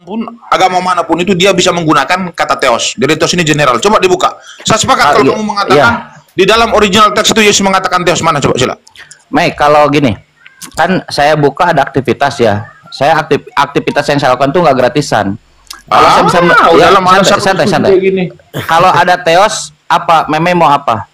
pun agama manapun itu dia bisa menggunakan kata theos. Jadi theos ini general. Coba dibuka. Saya sepakat kalau kamu mengatakan di dalam original teks itu Yesus mengatakan theos, mana coba sila. Mei, kalau gini, kan saya buka ada aktivitas ya. Saya aktivitas yang saya lakukan tuh nggak gratisan. Kalau saya bisa santai. Kalau ada theos apa? Meme mau apa?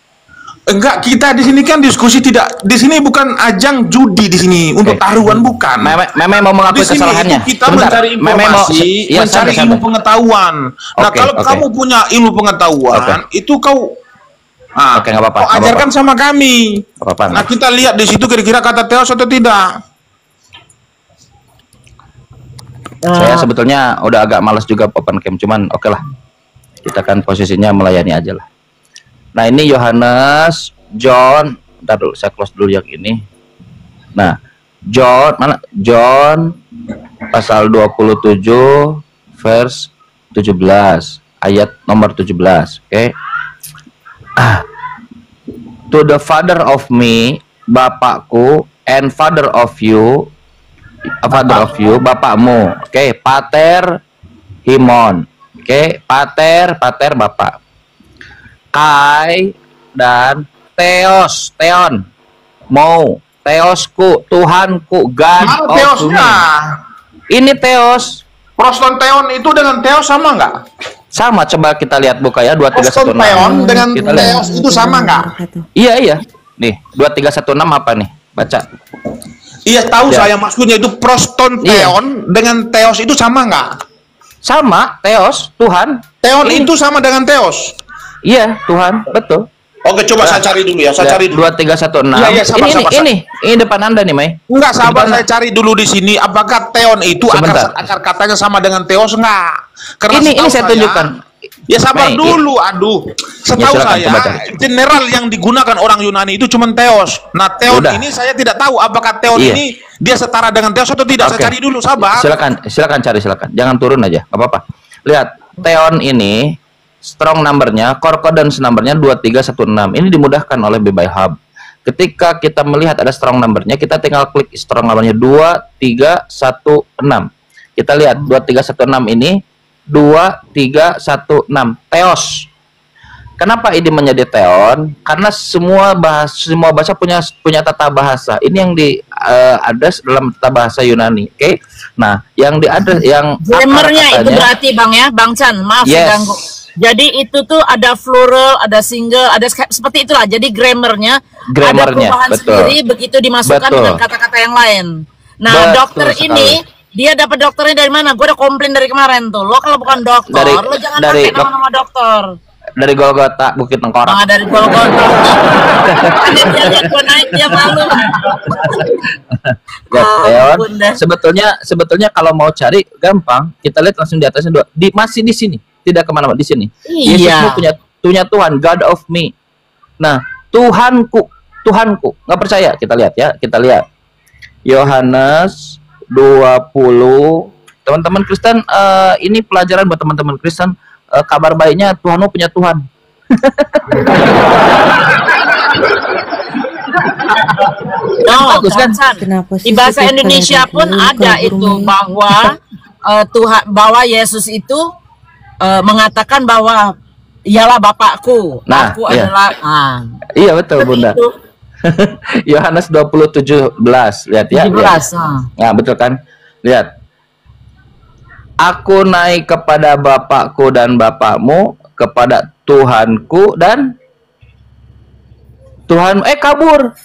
Enggak, kita di sini kan diskusi, tidak di sini bukan ajang judi di sini untuk taruhan, bukan. Meme mau mengakui kesalahannya. Kita mencari informasi, mencari ilmu pengetahuan. Nah, kalau kamu punya ilmu pengetahuan, itu kau nggak apa-apa. Kau ajarkan sama kami. Nah, kita lihat di situ kira-kira kata theos atau tidak. Saya sebetulnya udah agak malas juga open cam, cuman oke lah. Kita kan posisinya melayani aja lah. Nah, ini Yohanes, John, ntar dulu saya close dulu yang ini. Nah, John, mana? John pasal 27 vers 17, ayat nomor 17, oke. To the father of me, bapakku, and father of you, bapakmu. Oke, pater himon. Oke, pater bapak. Kai dan theon, mau, theosku, Tuhanku, God of me. Ini theos. Proston theon itu dengan theos sama nggak? Sama, coba kita lihat buka ya, 2316. Proston theon dengan theos itu sama nggak? Iya. Nih, 2316 apa nih? Baca. Iya, tahu saya maksudnya itu proston theon dengan theos itu sama nggak? Sama, theos, Tuhan. Theon itu sama dengan theos. Iya, Tuhan, betul. Oke, coba saya cari dulu ya. Saya cari dulu. 2316. Iya, ini depan Anda nih, Mei. Enggak, sabar, saya cari dulu di sini apakah theon itu akar katanya sama dengan theos enggak? Karena ini saya tunjukkan. Ya sabar dulu, aduh. Setahu saya general yang digunakan orang Yunani itu cuma theos. Nah, theon ini saya tidak tahu apakah theon ini dia setara dengan theos atau tidak. Saya cari dulu, sabar. Silakan cari, silakan. Jangan turun aja, enggak apa-apa. Lihat, theon ini strong numbernya, concordance numbernya 2316. Ini dimudahkan oleh BBI Hub. Ketika kita melihat ada strong numbernya, kita tinggal klik strong numbernya 2316. Kita lihat 2316 ini 2316 theos. Kenapa ini menjadi theon? Karena semua bahasa punya tata bahasa. Ini yang ada dalam tata bahasa Yunani. Oke. Nah, yang yang grammarnya itu berarti Bang ya, Bang Chan, maaf ganggu. Jadi itu tuh ada plural, ada single, ada seperti itulah. Jadi grammarnya ada perubahan sendiri begitu dimasukkan dengan kata-kata yang lain. Nah, dokter ini dia dapat dokternya dari mana? Gue udah komplain dari kemarin tuh. Lo kalau bukan dokter, lo jangan pakai nama-nama dokter. Dari Golgota, Bukit Tengkorak. Nah, dari Golgota. Dia lihat gue naik, dia malu. Sebetulnya kalau mau cari gampang, kita lihat langsung di atasnya masih di sini. Tidak kemana-mana, di sini. Iya. Yesus punya Tuhan, God of me. Nah, Tuhanku. Nggak percaya? Kita lihat ya. Kita lihat. Yohanes 20. Teman-teman Kristen, ini pelajaran buat teman-teman Kristen. Kabar baiknya Tuhanmu punya Tuhan. Bagus kan? Di bahasa Indonesia pun ada itu bahwa bahwa Yesus itu mengatakan bahwa ialah Bapakku, aku adalah. Iya betul, Bunda. Yohanes 20:17, lihat ya. 17. Nah, betul kan? Lihat. Aku naik kepada Bapakku dan Bapakmu, kepada Tuhanku dan Tuhan. Kabur.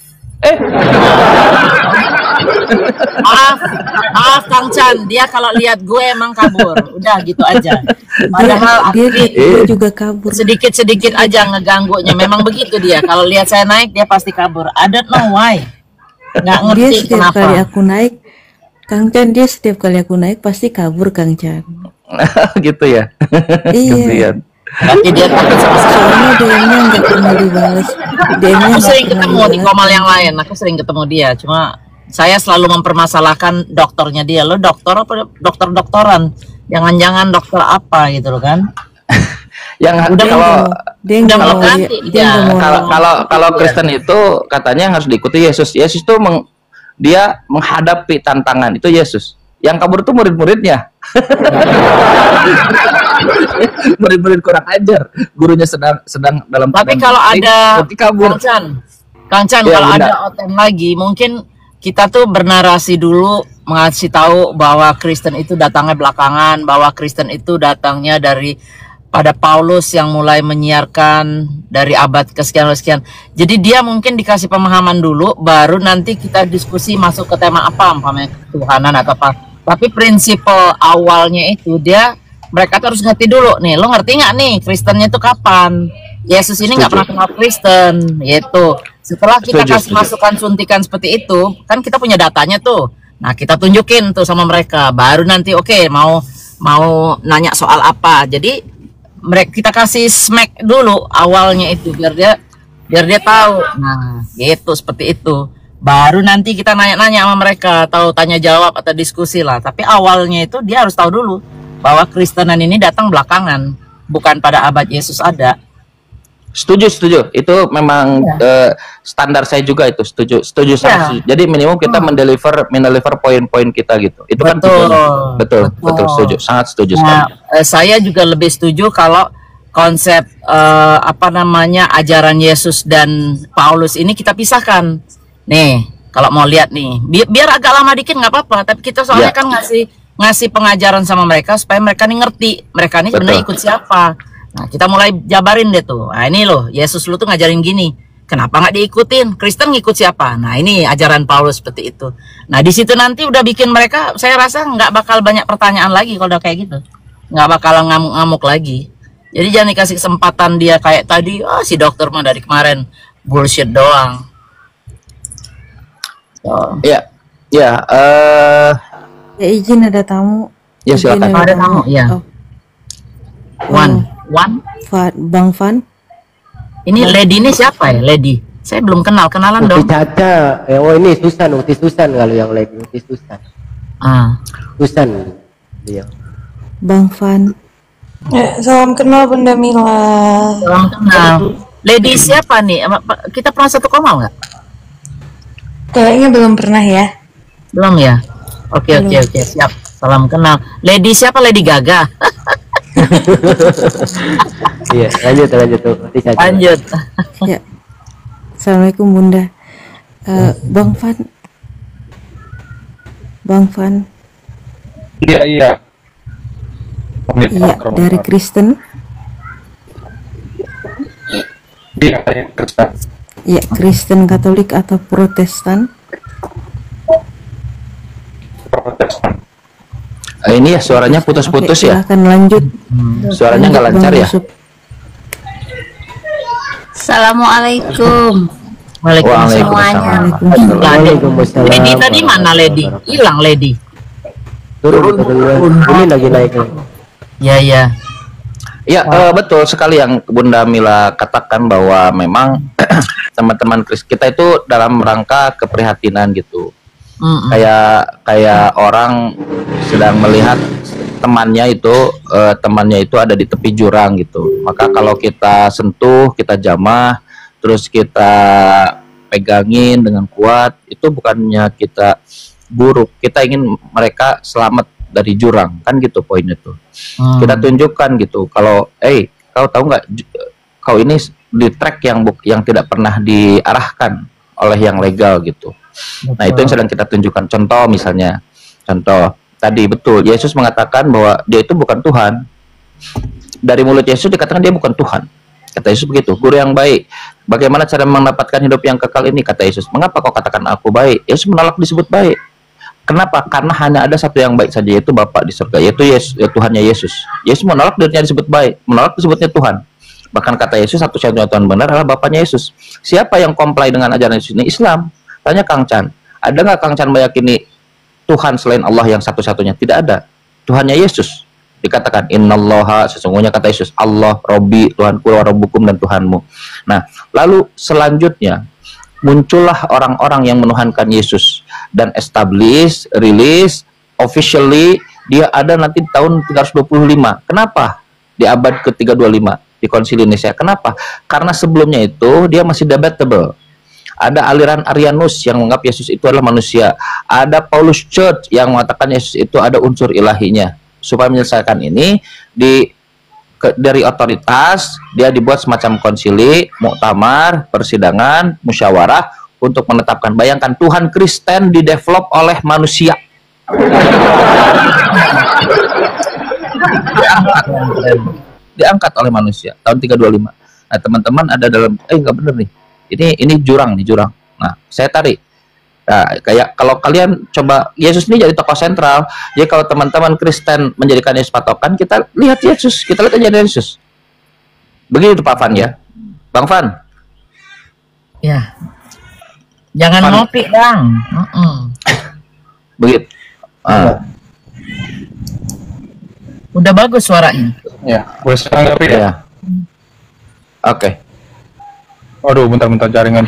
Maaf Kang Chan, dia kalau lihat gue emang kabur. Udah gitu aja. Padahal dia juga kabur. Sedikit-sedikit aja ngeganggunya. Memang begitu dia. Kalau lihat saya naik dia pasti kabur. I don't know why. Nggak ngerti dia setiap kenapa. kali aku naik, Kang Chan, dia setiap kali aku naik pasti kabur, Kang Chan. Gitu ya. Iya. Tapi dia takut sama soalnya DM-nya nggak pernah dibalas. Aku sering ketemu di komal yang lain. Aku sering ketemu dia. Cuma saya selalu mempermasalahkan dokternya dia. Lo dokter apa dokter-dokteran? Jangan-jangan dokter apa gitu loh kan? Yang kalau Kristen itu katanya harus diikuti Yesus. Yesus itu dia menghadapi tantangan, itu Yesus. Yang kabur itu murid-muridnya. Murid-murid kurang ajar, gurunya sedang dalam. Tapi kalau ada Kang Chan, ya, kalau ada OTM lagi, mungkin kita tuh bernarasi dulu, mengasih tahu bahwa Kristen itu datangnya belakangan, bahwa Kristen itu datangnya dari pada Paulus yang mulai menyiarkan dari abad kesekian. Jadi dia mungkin dikasih pemahaman dulu, baru nanti kita diskusi masuk ke tema apa, umpamanya ketuhanan atau apa. Tapi prinsip awalnya itu mereka tuh harus ngerti dulu nih. Lo ngerti nggak nih Kristennya itu kapan? Yesus ini nggak pernah kenal Kristen, gitu. Setelah kita kasih masukan suntikan seperti itu, kan kita punya datanya tuh. Nah kita tunjukin tuh sama mereka. Baru nanti mau nanya soal apa. Jadi kita kasih smack dulu awalnya itu biar dia tahu. Nah, gitu seperti itu. Baru nanti kita nanya-nanya sama mereka, tahu tanya jawab atau diskusi lah. Tapi awalnya itu dia harus tahu dulu bahwa Kristenan ini datang belakangan, bukan pada abad Yesus ada. Setuju. Itu memang standar saya juga itu. Setuju. Jadi minimum kita mendeliver poin-poin kita gitu. Itu betul. Kan betul. Setuju. Sangat setuju sekali. Saya juga lebih setuju kalau konsep ajaran Yesus dan Paulus ini kita pisahkan. Nih, kalau mau lihat nih, biar agak lama dikit nggak apa-apa. Tapi kita soalnya kan ngasih pengajaran sama mereka supaya mereka nih ngerti mereka nih sebenarnya ikut siapa. Nah, kita mulai jabarin deh tuh. Nah, ini loh, Yesus lu tuh ngajarin gini. Kenapa nggak diikutin? Kristen ngikut siapa? Nah, ini ajaran Paulus seperti itu. Nah, di situ nanti udah bikin mereka, saya rasa nggak bakal banyak pertanyaan lagi kalau udah kayak gitu. Nggak bakal ngamuk-ngamuk lagi. Jadi jangan dikasih kesempatan dia kayak tadi, si dokter mah dari kemarin bullshit doang. Ya, izin ada tamu. Ya, silakan. Ada tamu, ya. Bang Van. Ini lady ini siapa ya? Lady. Saya belum kenalan dong. Caca. Ini Uti Susan kalau yang lady. Uti Susan. Susan dia. Bang Van. Salam kenal Bunda Mila. Salam kenal. Lady siapa nih? Kita pernah satu koma nggak? Kayaknya belum pernah ya. Belum ya? Oke, siap. Salam kenal. Lady siapa? Lady Gaga. Iya, lanjut. Lanjut. Ya. Assalamualaikum Bunda. Bang Van. Iya. Iya, dari Kristen. Iya, Kristen. Iya, Kristen Katolik atau Protestan? Protestan. Ini ya suaranya putus-putus ya. Silahkan lanjut. Suaranya nggak lancar ya. Assalamualaikum. Waalaikumsalam. Lady tadi mana Lady? Hilang Lady. Turun. Ini lagi naik. Ya. Ya, betul sekali yang Bunda Mila katakan bahwa memang teman-teman kita itu dalam rangka keprihatinan gitu. Kayak orang sedang melihat temannya itu ada di tepi jurang gitu. Maka kalau kita sentuh, kita jamah, terus kita pegangin dengan kuat, itu bukannya kita buruk, kita ingin mereka selamat dari jurang, kan gitu poinnya tuh. Kita tunjukkan gitu, kalau kau tahu nggak, kau ini di track yang tidak pernah diarahkan oleh yang legal gitu. Nah, itu yang sedang kita tunjukkan. Contoh tadi betul, Yesus mengatakan bahwa dia itu bukan Tuhan. Dari mulut Yesus dikatakan dia bukan Tuhan. Kata Yesus begitu. Guru yang baik, bagaimana cara mendapatkan hidup yang kekal ini? Kata Yesus. Mengapa kau katakan aku baik? Yesus menolak disebut baik. Kenapa? Karena hanya ada satu yang baik saja, yaitu Bapa di surga, yaitu Yesus, Tuhannya Yesus. Yesus menolak dirinya disebut baik, menolak disebutnya Tuhan. Bahkan kata Yesus, satu-satunya Tuhan benar adalah Bapaknya Yesus. Siapa yang comply dengan ajaran Yesus ini? Islam. Tanya Kang Chan, ada nggak Kang Chan meyakini Tuhan selain Allah yang satu-satunya? Tidak ada. Tuhannya Yesus. Dikatakan innallaha, sesungguhnya kata Yesus, Allah Robbi, Tuhanku, Rabbukum, dan Tuhanmu. Nah, lalu selanjutnya muncullah orang-orang yang menuhankan Yesus dan establish, release, officially dia ada nanti tahun 325. Kenapa? Di abad ke-325 di Konsili Nicea. Kenapa? Karena sebelumnya itu dia masih debatable. Ada aliran Arianus yang menganggap Yesus itu adalah manusia. Ada Paulus Church yang mengatakan Yesus itu ada unsur ilahinya. supaya menyelesaikan ini dari otoritas dia dibuat semacam konsili, muktamar, persidangan, musyawarah untuk menetapkan. Bayangkan Tuhan Kristen didevelop oleh manusia. Diangkat oleh manusia tahun 325. Nah, teman-teman ada dalam enggak bener nih. Ini jurang nih, jurang. Nah, saya tarik. Nah, kayak kalau kalian coba Yesus ini jadi tokoh sentral, jadi kalau teman-teman Kristen menjadikan Yesus patokan, kita lihat Yesus, kita lihat aja Yesus. Begitu Pak Van ya, Bang Van. Ya, jangan Van. Ngopi Bang. Begitu. Udah bagus suaranya. Ya, gue sekarang ngopi ya. Oke. Aduh, bentar-bentar jaringan.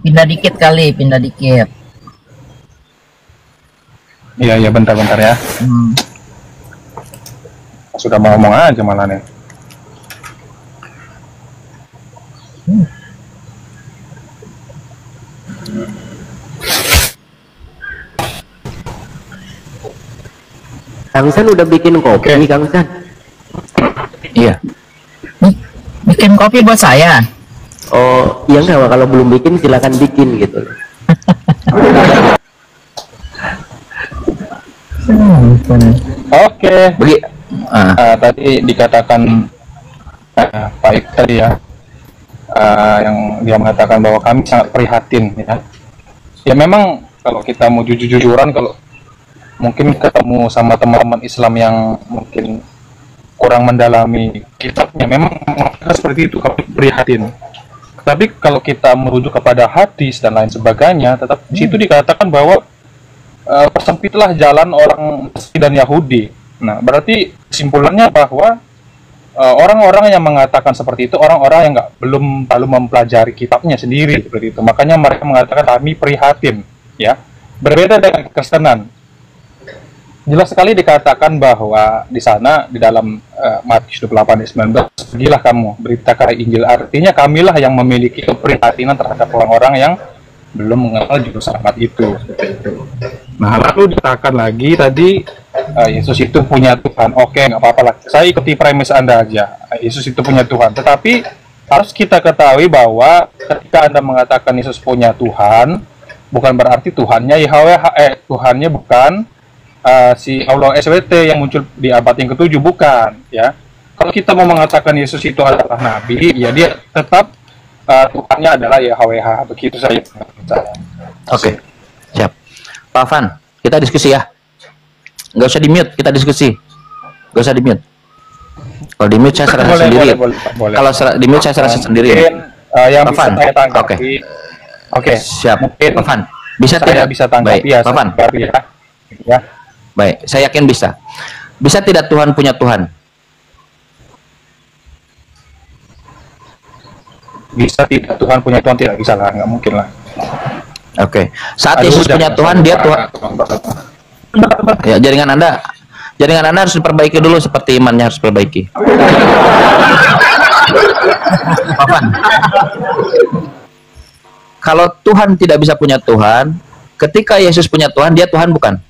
Pindah dikit kali, pindah dikit. Iya, bentar-bentar ya. Sudah mau ngomong aja malah nih. Kang San udah bikin kopi, Kang San. Iya. Bikin kopi buat saya. Oh, iya enggak, kalau belum bikin silakan bikin gitu. Oke. Tadi dikatakan Pak Ik tadi ya, yang dia mengatakan bahwa kami sangat prihatin ya. Ya memang kalau kita mau jujur-jujuran, kalau mungkin ketemu sama teman-teman Islam yang mungkin kurang mendalami kitabnya, memang seperti itu, kami prihatin. Tapi kalau kita merujuk kepada hadis dan lain sebagainya, tetap di situ dikatakan bahwa persempitlah jalan orang Mesir dan Yahudi. Nah, berarti kesimpulannya bahwa orang-orang yang mengatakan seperti itu orang-orang yang belum mempelajari kitabnya sendiri seperti itu. Makanya mereka mengatakan kami prihatin, ya. Berbeda dengan kekristenan. Jelas sekali dikatakan bahwa di sana di dalam Matius 28:19, pergilah kamu beritakan Injil, artinya kamilah yang memiliki keprihatinan terhadap orang-orang yang belum mengenal juru selamat itu. Nah, lalu dikatakan lagi tadi Yesus itu punya Tuhan. Oke, nggak apa-apa lah. Saya ikuti premis Anda aja. Yesus itu punya Tuhan. Tetapi harus kita ketahui bahwa ketika Anda mengatakan Yesus punya Tuhan, bukan berarti Tuhannya Yahweh, Tuhannya bukan si Allah SWT yang muncul di abad yang ke-7, bukan ya. Kalau kita mau mengatakan Yesus itu adalah nabi, ya dia tetap Tuhannya adalah Yahweh. Begitu saja. Oke. Siap. Pak Van, kita diskusi ya. Nggak usah di-mute, kita diskusi. Nggak usah di-mute. Kalau di-mute saya serasa sendiri. Kalau di-mute saya serasa sendiri. Yang Pak Van. Oke. Siap. Pak Van, bisa tidak? Bisa tanggapi ya. Pak Van. Ya. Baik, saya yakin bisa. Bisa tidak Tuhan punya Tuhan? Bisa tidak Tuhan punya Tuhan? Tidak bisa lah, nggak mungkin lah. Oke. Saat Yesus punya Tuhan, dia Tuhan. Ya, jaringan Anda harus diperbaiki dulu, seperti imannya harus diperbaiki. Papan. Kalau Tuhan tidak bisa punya Tuhan, ketika Yesus punya Tuhan, dia Tuhan bukan?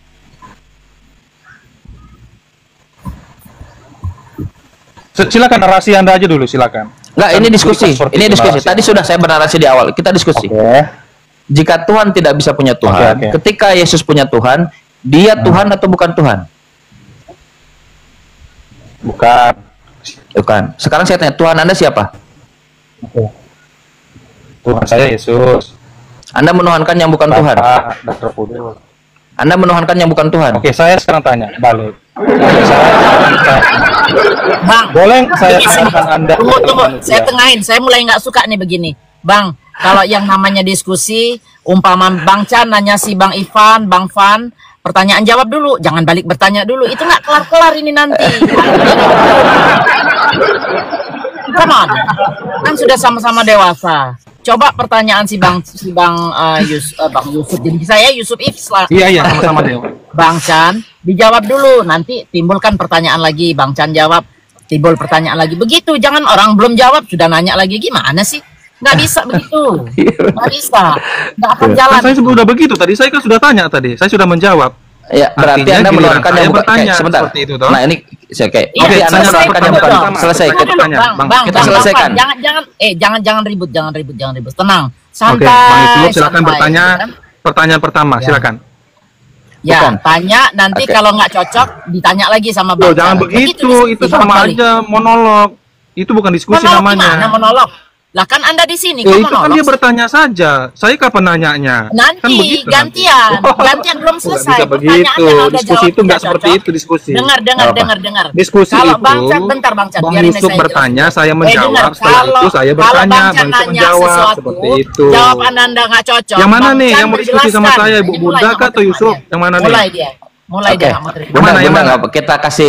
Silakan narasi Anda aja dulu, silakan. Enggak, ini diskusi. Ini diskusi. Tadi sudah saya bernarasi di awal. Kita diskusi. Jika Tuhan tidak bisa punya Tuhan, ketika Yesus punya Tuhan, dia Tuhan atau bukan Tuhan? Bukan. Sekarang saya tanya, Tuhan Anda siapa? Tuhan saya Yesus. Anda menuhankan yang bukan Tuhan? Anda menuhankan yang bukan Tuhan? Oke, saya sekarang tanya balik. Bang, boleh saya tanyakan Anda? Tunggu, saya tengahin. Saya mulai nggak suka nih begini, Bang. Kalau yang namanya diskusi, umpama Bang Chan nanya si Bang Ivan, Bang Van, pertanyaan jawab dulu, jangan balik bertanya dulu. Itu nggak kelar-kelar ini nanti. Come on, kan sudah sama-sama dewasa. Coba pertanyaan Bang Yusuf, jadi saya Yusuf Ifsla. Iya, sama-sama dewasa. Bang Chan, dijawab dulu, nanti timbulkan pertanyaan lagi. Bang Chan jawab, timbul pertanyaan lagi. Begitu, jangan orang belum jawab sudah nanya lagi, gimana sih? Nggak bisa begitu, nggak bisa, nggak akan jalan. Saya sudah begitu tadi, saya kan sudah tanya tadi, saya sudah menjawab. Ya, berarti Anda menuhankan yang bukan sebentar. Itu, toh? Nah, ini saya kayak Anda menuhankan yang bukan selesai. Kita selesaikan. Jangan ribut. Tenang. Santai. Oke, Bang Islub silakan bertanya. Pertanyaan pertama, silakan. Ya, tanya nanti kalau nggak cocok ditanya lagi sama Bang. Jangan begitu, itu sama aja monolog. Itu bukan diskusi namanya. Gimana monolog? Lah kan Anda di sini itu kan dia bertanya saja. Saya kapan nanyanya? Nanti kan gantian belum selesai. Bisa begitu. Diskusi itu nggak seperti itu diskusi. Dengar. Diskusi kalau itu. Bang Chan, bentar Bang Chan, Bang Yusuf bertanya, saya menjawab. Setelah itu saya bertanya, Bang Chan menjawab. Seperti itu. Jawab Anda nggak cocok. Yang mana nih? Yang mau diskusi sama saya, Ibu Bunda atau Yusuf? Yang mana nih? Mulai dia nggak mau terima. Yang mana?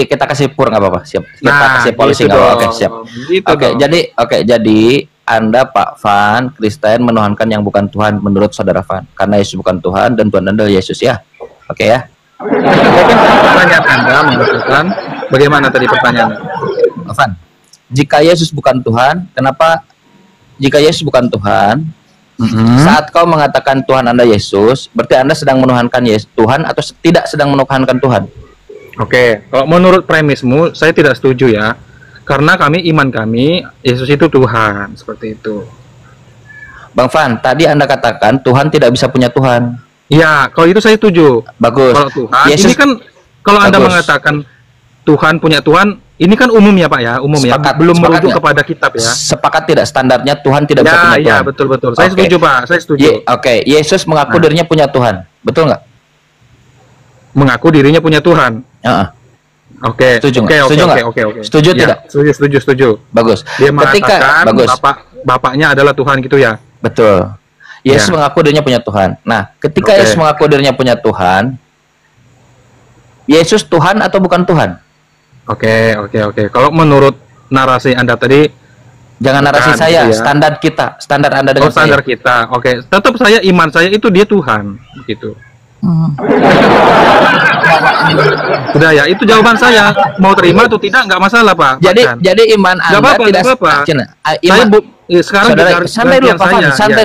Kita kasih pur nggak apa-apa. Siap. Kita kasih polisi nggak apa-apa. Oke, siap. Oke, jadi Anda Pak Van Kristen menuhankan yang bukan Tuhan menurut saudara Van, karena Yesus bukan Tuhan dan Tuhan Anda Yesus ya. Oke ya. Pertanyaan Anda mengatakan bagaimana tadi pertanyaannya? Van, jika Yesus bukan Tuhan, kenapa jika Yesus bukan Tuhan, saat kau mengatakan Tuhan Anda Yesus, berarti Anda sedang menuhankan Yesus Tuhan atau tidak sedang menuhankan Tuhan? Oke, kalau menurut premismu saya tidak setuju ya. Karena iman kami Yesus itu Tuhan, seperti itu. Bang Van, tadi Anda katakan Tuhan tidak bisa punya Tuhan. Ya, kalau itu saya setuju. Bagus. Kalau Tuhan, Yesus, ini kan kalau Anda mengatakan Tuhan punya Tuhan, ini kan umum ya Pak ya, umum ya. Belum merujuk kepada kitab ya. Sepakat tidak standarnya Tuhan tidak bisa punya Tuhan? Ya, betul. Saya setuju Pak, saya setuju. Oke, Yesus mengaku dirinya punya Tuhan, betul nggak? Mengaku dirinya punya Tuhan. Oke. Setuju. Setuju tidak? Setuju. Bagus. Dia mengatakan bapaknya adalah Tuhan gitu ya. Betul. Yesus mengaku dirinya punya Tuhan. Nah, ketika Yesus mengaku dirinya punya Tuhan, Yesus Tuhan atau bukan Tuhan? Oke. Kalau menurut narasi Anda tadi, jangan narasi saya, gitu ya. standar Anda dengan standar kita. Oke. Tetap iman saya itu dia Tuhan, begitu. Udah ya, itu jawaban saya. Mau terima atau tidak nggak masalah Pak. Jadi iman Anda tidak apa-apa. Sekarang santai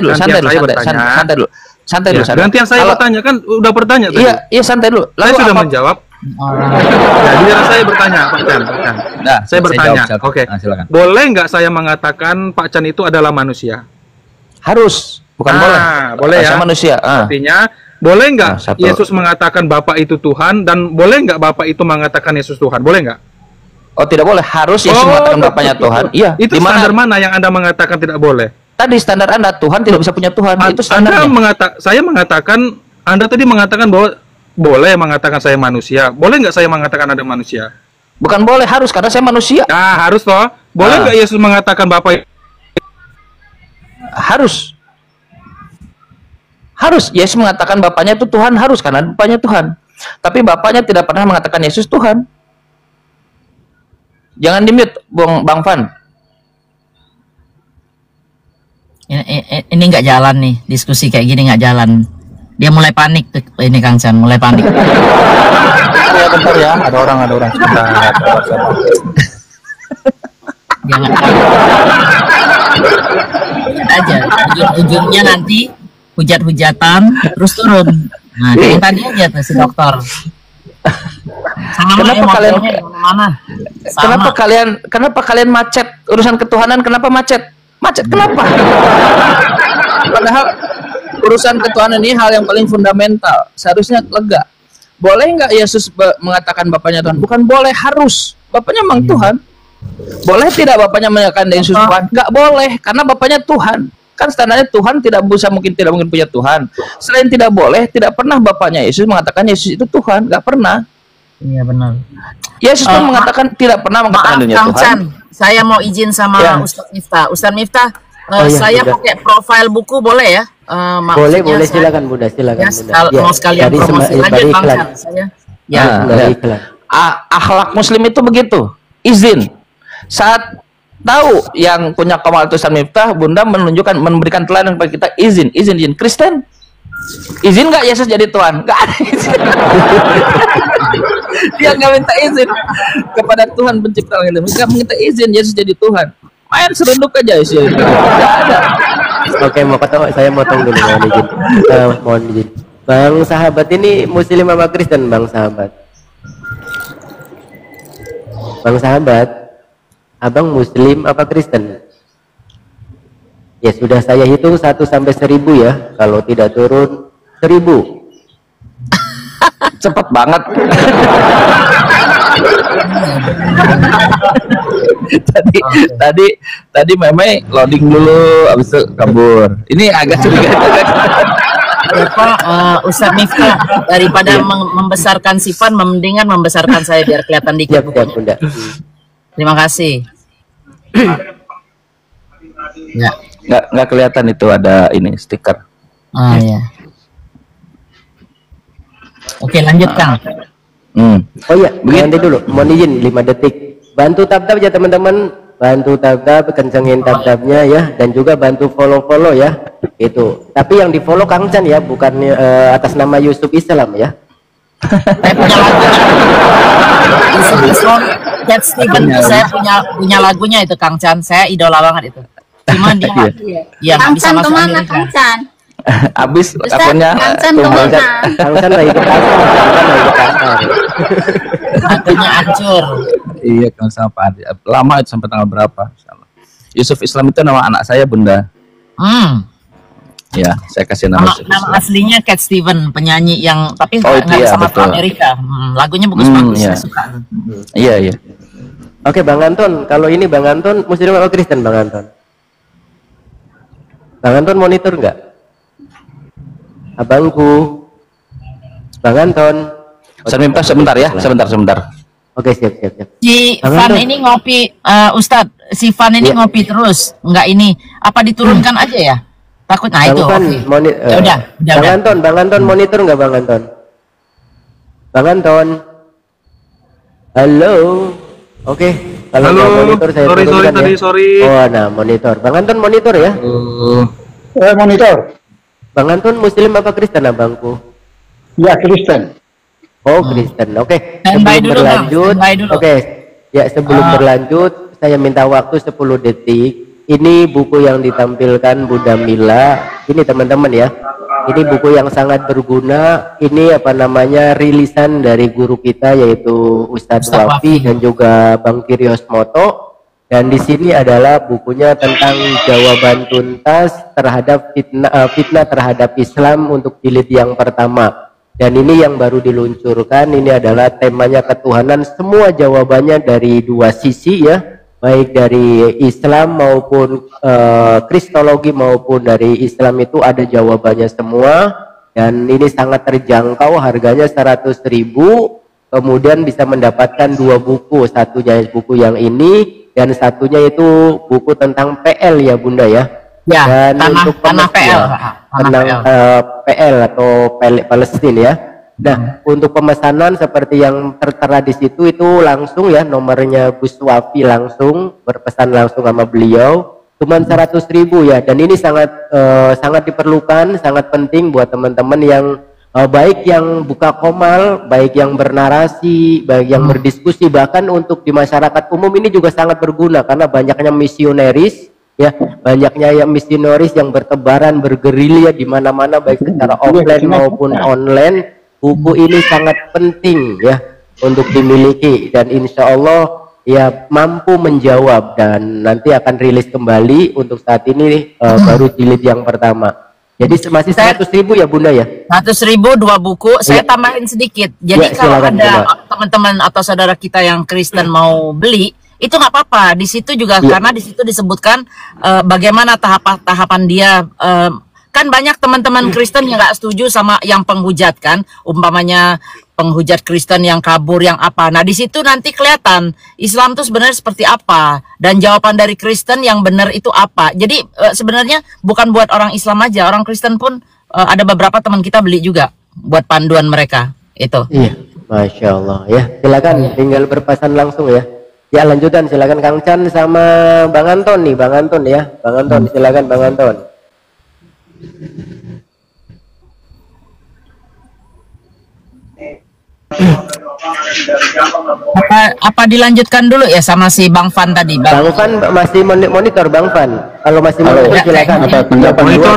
dulu. Gantian saya bertanya kan udah bertanya tadi. Iya santai dulu. Saya sudah menjawab. Jadi saya bertanya Pak Chan. Nah, saya bertanya. Oke. Boleh nggak saya mengatakan Pak Chan itu adalah manusia? Harus, bukan boleh. Boleh ya. Manusia. Artinya boleh nggak Yesus mengatakan Bapa itu Tuhan, dan boleh nggak Bapa itu mengatakan Yesus Tuhan? Boleh nggak? Oh, tidak boleh. Harus Yesus mengatakan Bapaknya Tuhan. Iya. Itu standar mana yang Anda mengatakan tidak boleh? Tadi standar Anda Tuhan tidak bisa punya Tuhan. Itu standarnya. Saya mengatakan, Anda tadi mengatakan bahwa boleh mengatakan saya manusia. Boleh nggak saya mengatakan Anda manusia? Bukan boleh, harus, karena saya manusia. Harus toh. Boleh nggak Yesus mengatakan Bapak? Harus. Yesus mengatakan Bapaknya itu Tuhan, harus, karena Bapaknya Tuhan. Tapi Bapaknya tidak pernah mengatakan Yesus Tuhan. Jangan di-mute, Bang Van. Ini nggak jalan nih, diskusi kayak gini nggak jalan. Dia mulai panik tuh, ini Kang Chan mulai panik. Bentar ya, ada orang. Jangan. Aja, ujungnya nanti hujat-hujatan terus turun. Nah, kayak tadi aja tuh si dokter. Kenapa kalian macet urusan ketuhanan? Kenapa macet? Kenapa? Padahal urusan ketuhanan ini hal yang paling fundamental. Seharusnya lega. Boleh nggak Yesus mengatakan Bapaknya Tuhan? Bukan boleh, harus. Bapaknya memang Tuhan. Boleh tidak Bapaknya mengatakan Yesus Tuhan? Nggak boleh, karena Bapaknya Tuhan. Kan standarnya Tuhan tidak mungkin punya Tuhan. Selain tidak boleh, tidak pernah Bapaknya Yesus mengatakan Yesus itu Tuhan, nggak pernah. Iya benar. Yesus pun mengatakan tidak pernah mengatakan dirinya Tuhan. Chan, saya mau izin sama Ustadz Miftah. Ustadz Miftah, saya pakai profil buku boleh ya? Boleh silakan Bunda, silakan. Ya, mau sekalian promosi. Lanjut Bang Chan. Akhlak Muslim itu begitu. Izin. Saat tahu yang punya Kamal Ustadz Miftah, Bunda memberikan teladan kepada kita, izin. Kristen, izin nggak Yesus jadi Tuhan? Nggak ada izin. Dia nggak minta izin kepada Tuhan pencipta langit dan bumi, nggak minta izin Yesus jadi Tuhan. Main serunduk aja Yesus. Nggak ada. Oke, saya motong dulu, mohon izin. Bang sahabat ini Muslim apa Kristen, Bang sahabat? Bang sahabat, abang Muslim apa Kristen? Ya sudah, saya hitung 1 sampai 1000 ya. Kalau tidak turun 1000. Cepet banget. tadi meme loading dulu, abis itu kabur. Ini agak curiga. Ustadz Miftah, daripada membesarkan Sifan, mendingan membesarkan saya biar kelihatan dikit. Bunda. Terima kasih. Ya. Nggak kelihatan itu ada ini stiker. Iya. Oke, lanjut Kang. Oh iya, nanti dulu, mohon izin 5 detik. Bantu tab-tab ya teman-teman, bantu tab-tab, kencengin tab-tabnya ya, dan juga bantu follow-follow ya. Itu. Tapi yang di-follow Kang Chan ya, bukan atas nama Yusuf Islam ya. Saya punya lagu. Yusuf Islam, Cat Steven, saya punya lagunya itu Kang Chan. Saya idola banget itu. Cuman dia ya Kang bisa Chan masuk kemana Amerika. Kang Chan? Abis akunnya Kang Chan kemana? Kang Chan lagi ke pasar, Akunnya hancur. Iya, Kang sama Pak Adi. Lama itu sampai tanggal berapa? Yusuf Islam itu nama anak saya, Bunda. Ya, saya kasih nama aslinya Cat Steven, penyanyi yang tapi nggak sama ke Amerika. Lagunya bagus-bagus, saya suka. Iya. Oke, Bang Anton, kalau ini Bang Anton Muslim atau Kristen, Bang Anton? Bang Anton monitor nggak? Abangku, Bang Anton. Sebentar ya, sebentar. Oke, siap. Si Van ini ngopi, Ustadz. Si Van ini ngopi terus, nggak ini. Apa diturunkan aja ya? Takut, nah itu. Udah. Bang Anton monitor nggak, Bang Anton? Bang Anton. Halo. Oke. Kalau monitor saya turunkan ya. Sorry. Oh, nah monitor. Bang Anton monitor ya. Monitor. Bang Anton Muslim apa Kristen, abangku? Ya, Kristen. Oh, Kristen. Oke. Sebelum berlanjut. Oke. Ya, sebelum berlanjut, saya minta waktu 10 detik. Ini buku yang ditampilkan Bunda Mila. Ini teman-teman ya. Ini buku yang sangat berguna. Ini apa namanya, rilisan dari guru kita yaitu Ustadz Wafi dan juga Bang Kiryosmoto. Dan di sini adalah bukunya tentang jawaban tuntas terhadap fitnah terhadap Islam untuk jilid yang pertama. Dan ini yang baru diluncurkan. Ini adalah temanya ketuhanan. Semua jawabannya dari 2 sisi ya, baik dari Islam maupun Kristologi maupun dari Islam itu ada jawabannya semua. Dan ini sangat terjangkau, harganya 100.000. Kemudian bisa mendapatkan 2 buku, satunya buku yang ini dan satunya itu buku tentang PL ya Bunda ya. Ya, dan untuk tanah PL, tentang PL atau Palestina ya. Nah, untuk pemesanan seperti yang tertera di situ itu langsung ya, nomornya Gus Wafi, langsung berpesan langsung sama beliau. Cuman 100.000 ya, dan ini sangat diperlukan, sangat penting buat teman-teman yang baik yang buka komal, baik yang bernarasi, baik yang berdiskusi, bahkan untuk di masyarakat umum ini juga sangat berguna karena banyaknya misionaris ya, banyaknya yang misionaris yang bertebaran bergerilya di mana-mana baik secara offline maupun online. Buku ini sangat penting ya untuk dimiliki dan insya Allah ya mampu menjawab, dan nanti akan rilis kembali. Untuk saat ini baru jilid yang pertama. Jadi masih 100.000 ya Bunda ya? 100.000 2 buku. Saya tambahin sedikit. Jadi kalau ada teman-teman atau saudara kita yang Kristen mau beli, itu nggak apa-apa. Di situ juga karena di situ disebutkan bagaimana tahapan dia. Kan banyak teman-teman Kristen yang nggak setuju sama yang penghujat kan, umpamanya penghujat Kristen yang kabur yang apa. Nah di situ nanti kelihatan Islam itu sebenarnya seperti apa dan jawaban dari Kristen yang benar itu apa. Jadi sebenarnya bukan buat orang Islam aja, orang Kristen pun ada beberapa teman kita beli juga buat panduan mereka itu. Iya, Masya Allah ya. Silakan tinggal berpesan langsung ya. Ya lanjutan silakan Kang Chan sama Bang Anton nih, Bang Anton ya, Bang Anton silakan Bang Anton. Apa dilanjutkan dulu ya sama si Bang Fan tadi? Bang Fan masih monitor Bang Fan. Kalau masih monitor silakan.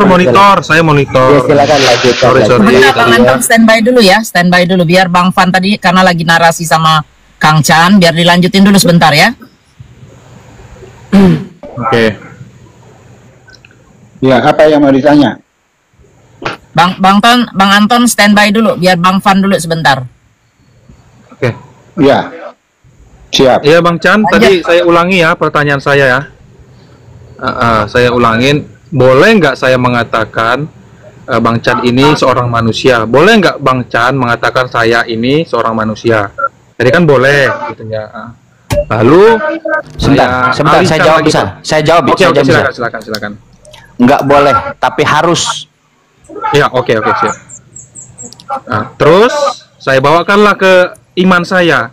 Monitor, saya monitor. Ya, silakan lanjut. Sorry. Sebentar, Bang Anton standby dulu biar Bang Fan tadi karena lagi narasi sama Kang Chan, biar dilanjutin dulu sebentar ya. Oke. Ya, apa yang mau ditanya? Bang Anton standby dulu biar Bang Fan dulu sebentar. Oke. Ya, siap. Iya Bang Chan, tadi saya ulangi ya pertanyaan saya ya. Saya ulangin, boleh nggak saya mengatakan Bang Chan ini seorang manusia? Boleh nggak Bang Chan mengatakan saya ini seorang manusia? Jadi kan boleh, gitu ya. Lalu sebentar, saya jawab bisa. Saya jawab. Oke, silakan. Nggak boleh, tapi harus. Ya, oke, siap. Nah, terus saya bawakanlah ke iman saya.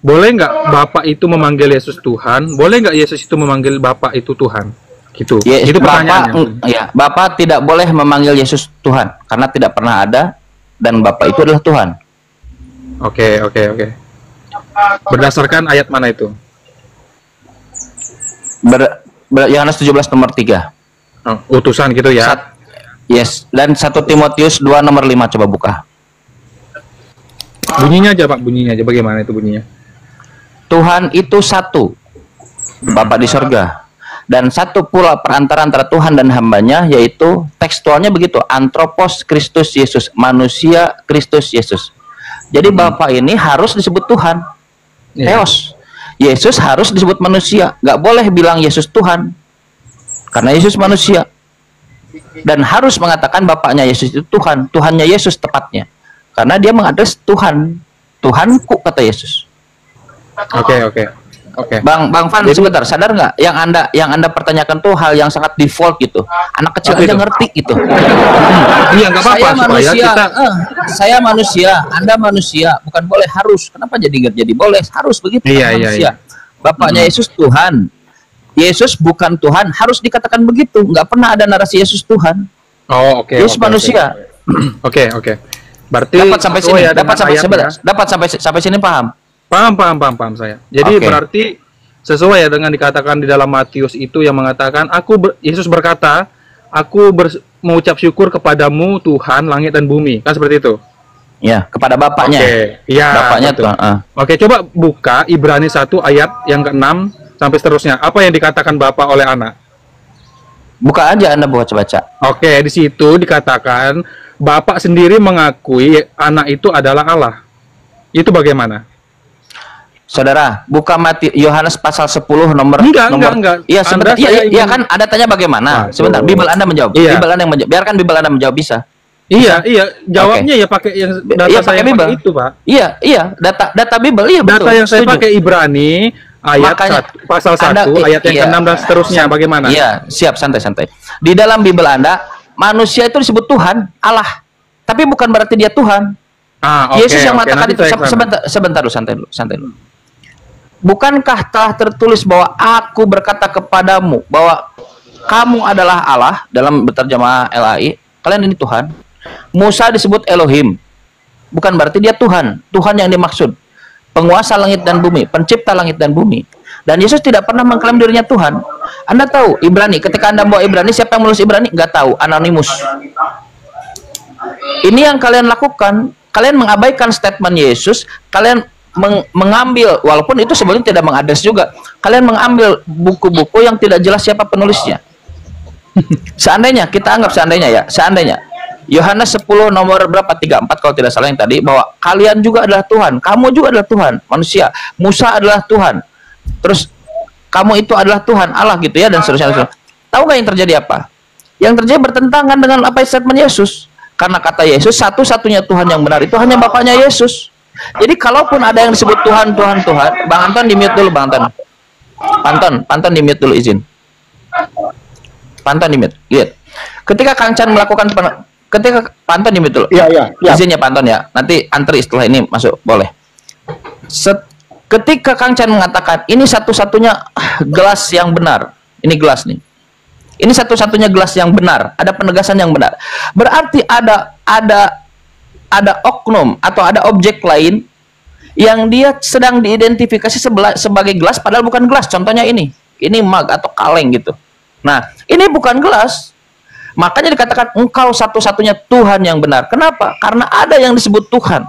Boleh nggak Bapak itu memanggil Yesus Tuhan? Boleh nggak Yesus itu memanggil Bapak itu Tuhan? Gitu. Itu pertanyaannya. Bapak tidak boleh memanggil Yesus Tuhan karena tidak pernah ada dan Bapak itu adalah Tuhan. Oke. Berdasarkan ayat mana itu? Yohanes 17 nomor 3. Utusan gitu ya. Yes, dan 1 Timotius 2 nomor 5, coba buka. Bunyinya aja Pak, bagaimana itu bunyinya? Tuhan itu satu, Bapa di sorga, dan satu pula perantara antara Tuhan dan hambanya, yaitu tekstualnya begitu, Anthropos Kristus Yesus, manusia Kristus Yesus. Jadi Bapa ini harus disebut Tuhan, Theos. Yesus harus disebut manusia, nggak boleh bilang Yesus Tuhan, karena Yesus manusia. Dan harus mengatakan Bapaknya Yesus itu Tuhan, Tuhannya Yesus tepatnya, karena dia mengadres Tuhan, Tuhanku kata Yesus. Oke. Bang Fan, sebentar, sadar nggak yang anda pertanyakan tuh hal yang sangat default gitu, anak kecil aja ngerti gitu. Iya, nggak apa-apa. Saya manusia, Anda manusia, bukan boleh, harus. Kenapa jadi boleh? Harus begitu. Iya. Bapaknya Yesus Tuhan, Yesus bukan Tuhan, harus dikatakan begitu. Nggak pernah ada narasi Yesus Tuhan. Oh, oke. Yesus manusia. Oke. Berarti dapat sampai sini, dapat sampai sini paham? Paham saya. Jadi berarti sesuai ya dengan dikatakan di dalam Matius itu yang mengatakan Yesus berkata, aku mengucap syukur kepadamu Tuhan langit dan bumi. Kan seperti itu? Ya, kepada Bapaknya. Bapaknya Tuhan. Oke, coba buka Ibrani 1 ayat yang ke-6 sampai seterusnya. Apa yang dikatakan Bapa oleh anak? Buka aja, Anda baca. Oke, di situ dikatakan Bapak sendiri mengakui anak itu adalah Allah. Itu bagaimana? Saudara, buka Yohanes pasal 10 nomor. Enggak. Iya, sebentar. Iya kan, ada tanya bagaimana? Sebentar, Bible Anda menjawab. Bible Anda yang menjawab. Biarkan Bible Anda menjawab, bisa. Iya. Jawabnya ya pakai yang data saya pakai itu, Pak. Iya, data Bible, iya betul. Data yang saya pakai Ibrani ayat 1, pasal 1 ayat yang ke-6 dan seterusnya, bagaimana? Iya, siap, santai. Di dalam Bible Anda, manusia itu disebut Tuhan, Allah. Tapi bukan berarti dia Tuhan. Yesus yang mengatakan itu. Sebentar dulu, santai dulu. Bukankah telah tertulis bahwa aku berkata kepadamu bahwa kamu adalah Allah, dalam berterjemah LAI, kalian ini Tuhan. Musa disebut Elohim, bukan berarti dia Tuhan. Tuhan yang dimaksud penguasa langit dan bumi, pencipta langit dan bumi. Dan Yesus tidak pernah mengklaim dirinya Tuhan. Anda tahu Ibrani, ketika Anda bawa Ibrani, siapa yang menulis Ibrani? Nggak tahu, anonimus. Ini yang kalian lakukan, kalian mengabaikan statement Yesus, kalian mengambil, walaupun itu sebenarnya tidak mengadres juga, kalian mengambil buku-buku yang tidak jelas siapa penulisnya. Seandainya, kita anggap seandainya Yohanes 10 nomor berapa, 34 kalau tidak salah yang tadi, bahwa kalian juga adalah Tuhan, kamu juga adalah Tuhan, manusia, Musa adalah Tuhan, terus kamu itu adalah Tuhan Allah gitu ya, dan seterusnya. Tahu nggak yang terjadi apa? Yang terjadi bertentangan dengan apa statement Yesus, karena kata Yesus satu-satunya Tuhan yang benar itu hanya Bapaknya Yesus. Jadi kalaupun ada yang disebut Tuhan, Bang Anton di mute dulu, Bang Anton. Panton di mute dulu, izin. Panton di mute. Lihat. Ketika Kang Chan melakukan ketika Panton di mute dulu. Iya. Izinnya Panton ya. Nanti antri setelah ini masuk, boleh. Ketika Kang Chan mengatakan ini satu-satunya gelas yang benar. Ini gelas nih. Ini satu-satunya gelas yang benar. Ada penegasan yang benar. Berarti ada oknum atau ada objek lain yang dia sedang diidentifikasi sebagai gelas padahal bukan gelas. Contohnya ini mug atau kaleng gitu. Nah, ini bukan gelas. Makanya dikatakan engkau satu-satunya Tuhan yang benar. Kenapa? Karena ada yang disebut Tuhan.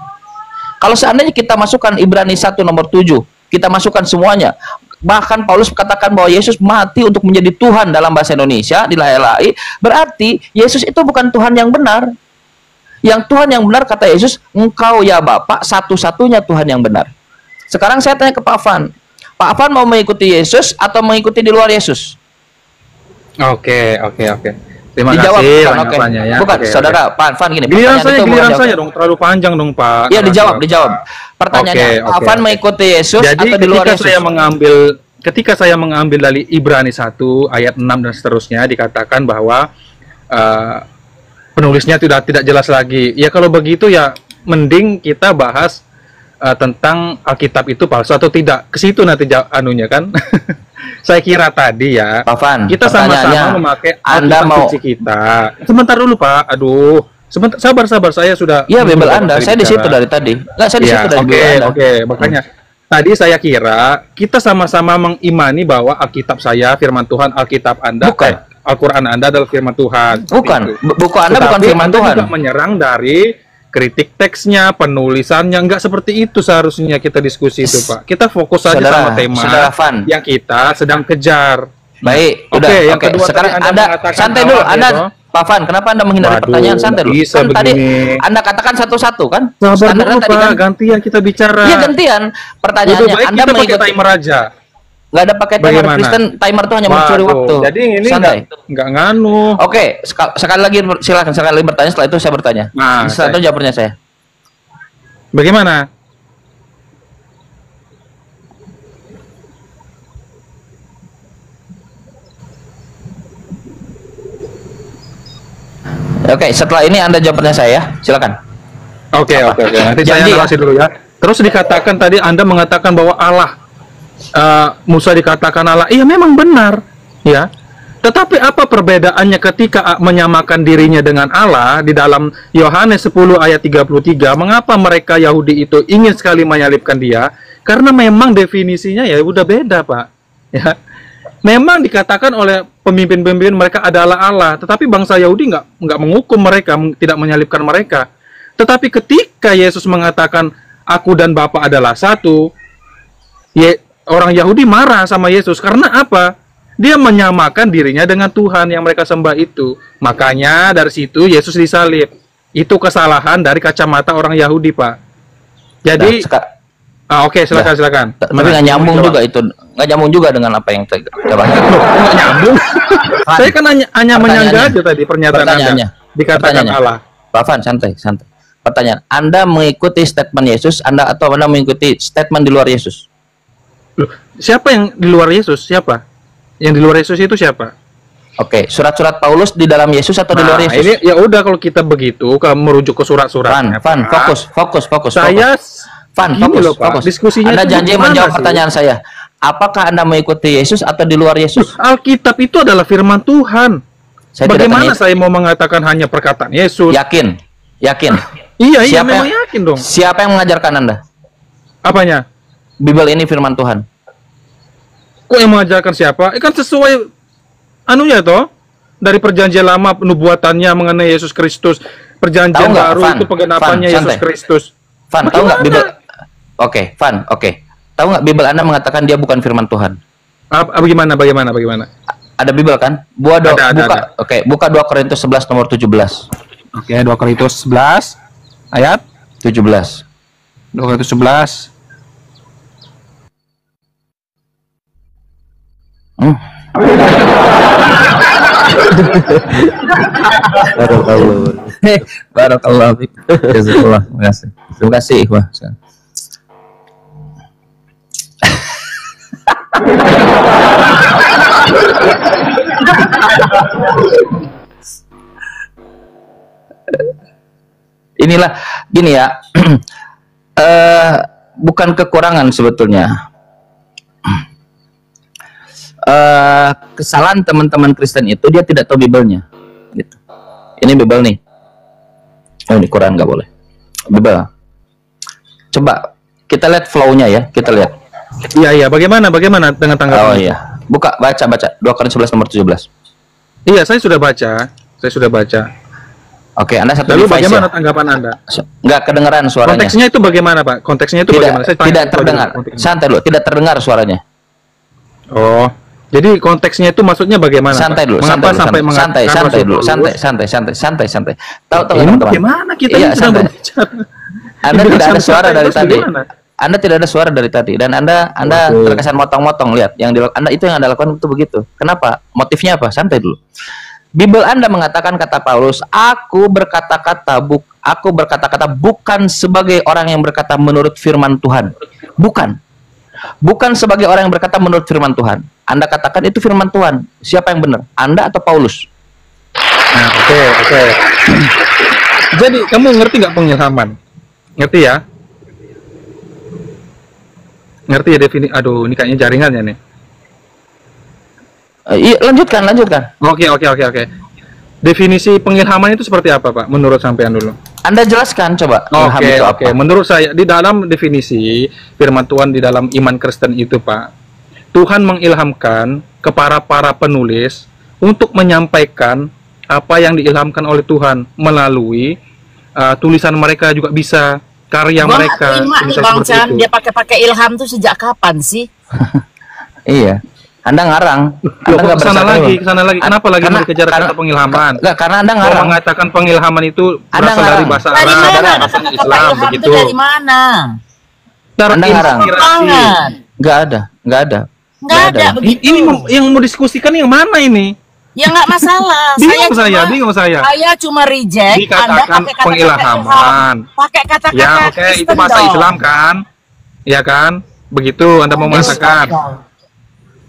Kalau seandainya kita masukkan Ibrani 1 nomor 7, kita masukkan semuanya. Bahkan Paulus katakan bahwa Yesus mati untuk menjadi Tuhan dalam bahasa Indonesia, dilahirkan. Berarti Yesus itu bukan Tuhan yang benar. Yang Tuhan yang benar, kata Yesus, engkau ya Bapa satu-satunya Tuhan yang benar. Sekarang saya tanya ke Pak Afan. Pak Afan mau mengikuti Yesus atau mengikuti di luar Yesus? Oke. Terima dijawab, kasih tanggapannya ya. Bukan, saudara, Pak Afan gini. Giliran saya dong, terlalu panjang dong Pak. Iya, dijawab. Pertanyaannya, Pak Afan mengikuti Yesus atau di luar Yesus? Ketika saya mengambil dari Ibrani 1 ayat 6 dan seterusnya, dikatakan bahwa penulisnya tidak jelas lagi. Ya kalau begitu ya mending kita bahas tentang Alkitab itu palsu atau tidak. Ke situ nanti anunya kan. Saya kira tadi ya, Pak Van, kita sama-sama memakai Anda mau kita. Sebentar dulu Pak. Aduh, sebentar, sabar saya sudah. Iya, Bible Anda. Saya di situ dari tadi. Enggak, saya di situ dari Bible Anda. Oke, makanya tadi saya kira kita sama-sama mengimani bahwa Alkitab saya firman Tuhan, Alkitab Anda Al-Qur'an Anda adalah firman Tuhan. Bukan. Buku Anda bukan firman Anda Tuhan. Juga menyerang dari kritik teksnya, penulisannya, enggak seperti itu seharusnya kita diskusi itu Pak. Kita fokus saja sama tema yang kita sedang kejar. Baik, yang kedua sekarang Anda santai dulu, Anda Pak Van, kenapa Anda menghindari pertanyaan? Santai dulu. Kan tadi Anda katakan satu-satu kan? Sabar dulu Pak, gantian kita bicara. Iya, gantian. Pertanyaannya, Anda kita pakai timer aja. Nggak ada pakai timer. Kristen timer tuh hanya mencuri waktu. Jadi ini nggak nganu. Oke, sekali lagi silakan sekali lagi bertanya, setelah itu saya bertanya. Nah, setelah itu jawabnya saya. Bagaimana? Oke, setelah ini Anda jawab pertanyaan saya, silakan. Oke. Nanti saya narasi dulu ya. Terus dikatakan tadi Anda mengatakan bahwa Allah Musa dikatakan Allah, iya memang benar ya, tetapi apa perbedaannya ketika menyamakan dirinya dengan Allah di dalam Yohanes 10 ayat 33? Mengapa mereka Yahudi itu ingin sekali menyalibkan dia? Karena memang definisinya ya udah beda Pak ya. Memang dikatakan oleh pemimpin-pemimpin mereka adalah Allah, tetapi bangsa Yahudi nggak menghukum mereka, tidak menyalibkan mereka. Tetapi ketika Yesus mengatakan aku dan Bapa adalah satu, orang Yahudi marah sama Yesus. Karena apa? Dia menyamakan dirinya dengan Tuhan yang mereka sembah itu. Makanya dari situ Yesus disalib. Itu kesalahan dari kacamata orang Yahudi, Pak. Jadi oke, silakan. Tapi nggak nyambung juga itu. Nggak nyambung juga dengan apa yang saya nggak nyambung. Saya kan hanya menyangga aja tadi pernyataan Anda. Dikatakan Allah. Pak Van, santai. Pertanyaan, Anda mengikuti statement Yesus atau Anda mengikuti statement di luar Yesus? Loh, siapa yang di luar Yesus? Siapa? Yang di luar Yesus itu siapa? Oke, surat-surat Paulus di dalam Yesus atau di luar Yesus? Ini ya udah kalau kita begitu, kalau merujuk ke surat-surat. Van, fokus. Fokus. Diskusinya Anda janji menjawab pertanyaan saya. Apakah Anda mengikuti Yesus atau di luar Yesus? Alkitab itu adalah firman Tuhan. Bagaimana saya mau mengatakan hanya perkataan Yesus? Yakin. Iya, memang yakin dong. Siapa yang mengajarkan Anda? Apanya? Bible ini firman Tuhan. Kok yang mengajarkan siapa? Kan sesuai anunya toh, dari perjanjian lama nubuatannya mengenai Yesus Kristus, perjanjian baru itu penggenapannya Yesus Kristus. Van, tahu nggak Bible? Oke. Tahu nggak Bible Anda mengatakan dia bukan firman Tuhan? Bagaimana? Ada Bible kan? Buka 2 Korintus 11 nomor 17. Oke, 2 Korintus 11 ayat 17. 2 Korintus 11. Barakallah. Jazakallah. Terima kasih. Wah. Inilah gini ya. Bukan kekurangan sebetulnya. Kesalahan teman-teman Kristen itu dia tidak tahu Bible-nya gitu. Ini Bible nih. Oh, ini Quran nggak boleh. Bible. Coba Kita lihat flow-nya ya, kita lihat. Iya, bagaimana dengan tanggapan? Oh iya. Buka, baca 2 Korintus 11 nomor 17. Iya, saya sudah baca. Oke, Anda satu lalu device bagaimana ya? tanggapan Anda? Nggak kedengeran suaranya. Konteksnya itu bagaimana, Pak? Konteksnya itu bagaimana? Tidak terdengar. Santai dulu, tidak terdengar suaranya. Oh, jadi konteksnya itu maksudnya bagaimana? Santai dulu, santai dulu. Tahu teman-teman. Bagaimana kita ini sedang berbicara? Anda tidak ada suara dari tadi. Anda tidak ada suara dari tadi dan Anda terkesan motong-motong. Lihat, yang Anda itu yang Anda lakukan itu begitu. Kenapa? Motifnya apa? Santai dulu. Bible Anda mengatakan, kata Paulus, aku berkata-kata bukan sebagai orang yang berkata menurut firman Tuhan. Bukan sebagai orang yang berkata menurut firman Tuhan. Anda katakan itu firman Tuhan. Siapa yang benar? Anda atau Paulus? Nah, oke. Jadi kamu ngerti nggak pengilhaman? Ngerti ya? Ngerti ya definisi? Aduh, ini kayaknya jaringannya nih. Iya, lanjutkan. Oke. Definisi pengilhaman itu seperti apa, Pak? Menurut sampean dulu. Anda jelaskan coba. Oke. Menurut saya, di dalam definisi firman Tuhan di dalam iman Kristen itu, Pak, Tuhan mengilhamkan kepada para penulis untuk menyampaikan apa yang diilhamkan oleh Tuhan melalui tulisan mereka juga bisa, karya mereka. Bang Chan, dia pakai ilham tuh sejak kapan sih? Iya. Anda ngarang. Anda nggak kesana lagi. Kenapa lagi mau dikejar kata pengilhaman? Enggak, karena Anda ngarang. Kalau mengatakan pengilhaman itu berasal dari bahasa Arab, bahasa Islam, begitu. Dari mana? Anda ngarang. Nggak ada. Ini yang mau diskusikan yang mana ini? Ya nggak masalah. Bingung saya. Saya cuma reject. Dikatakan pengilhaman. Pakai kata-kata. Ya, oke, itu bahasa Islam kan? Ya kan? Begitu Anda mau mengatakan.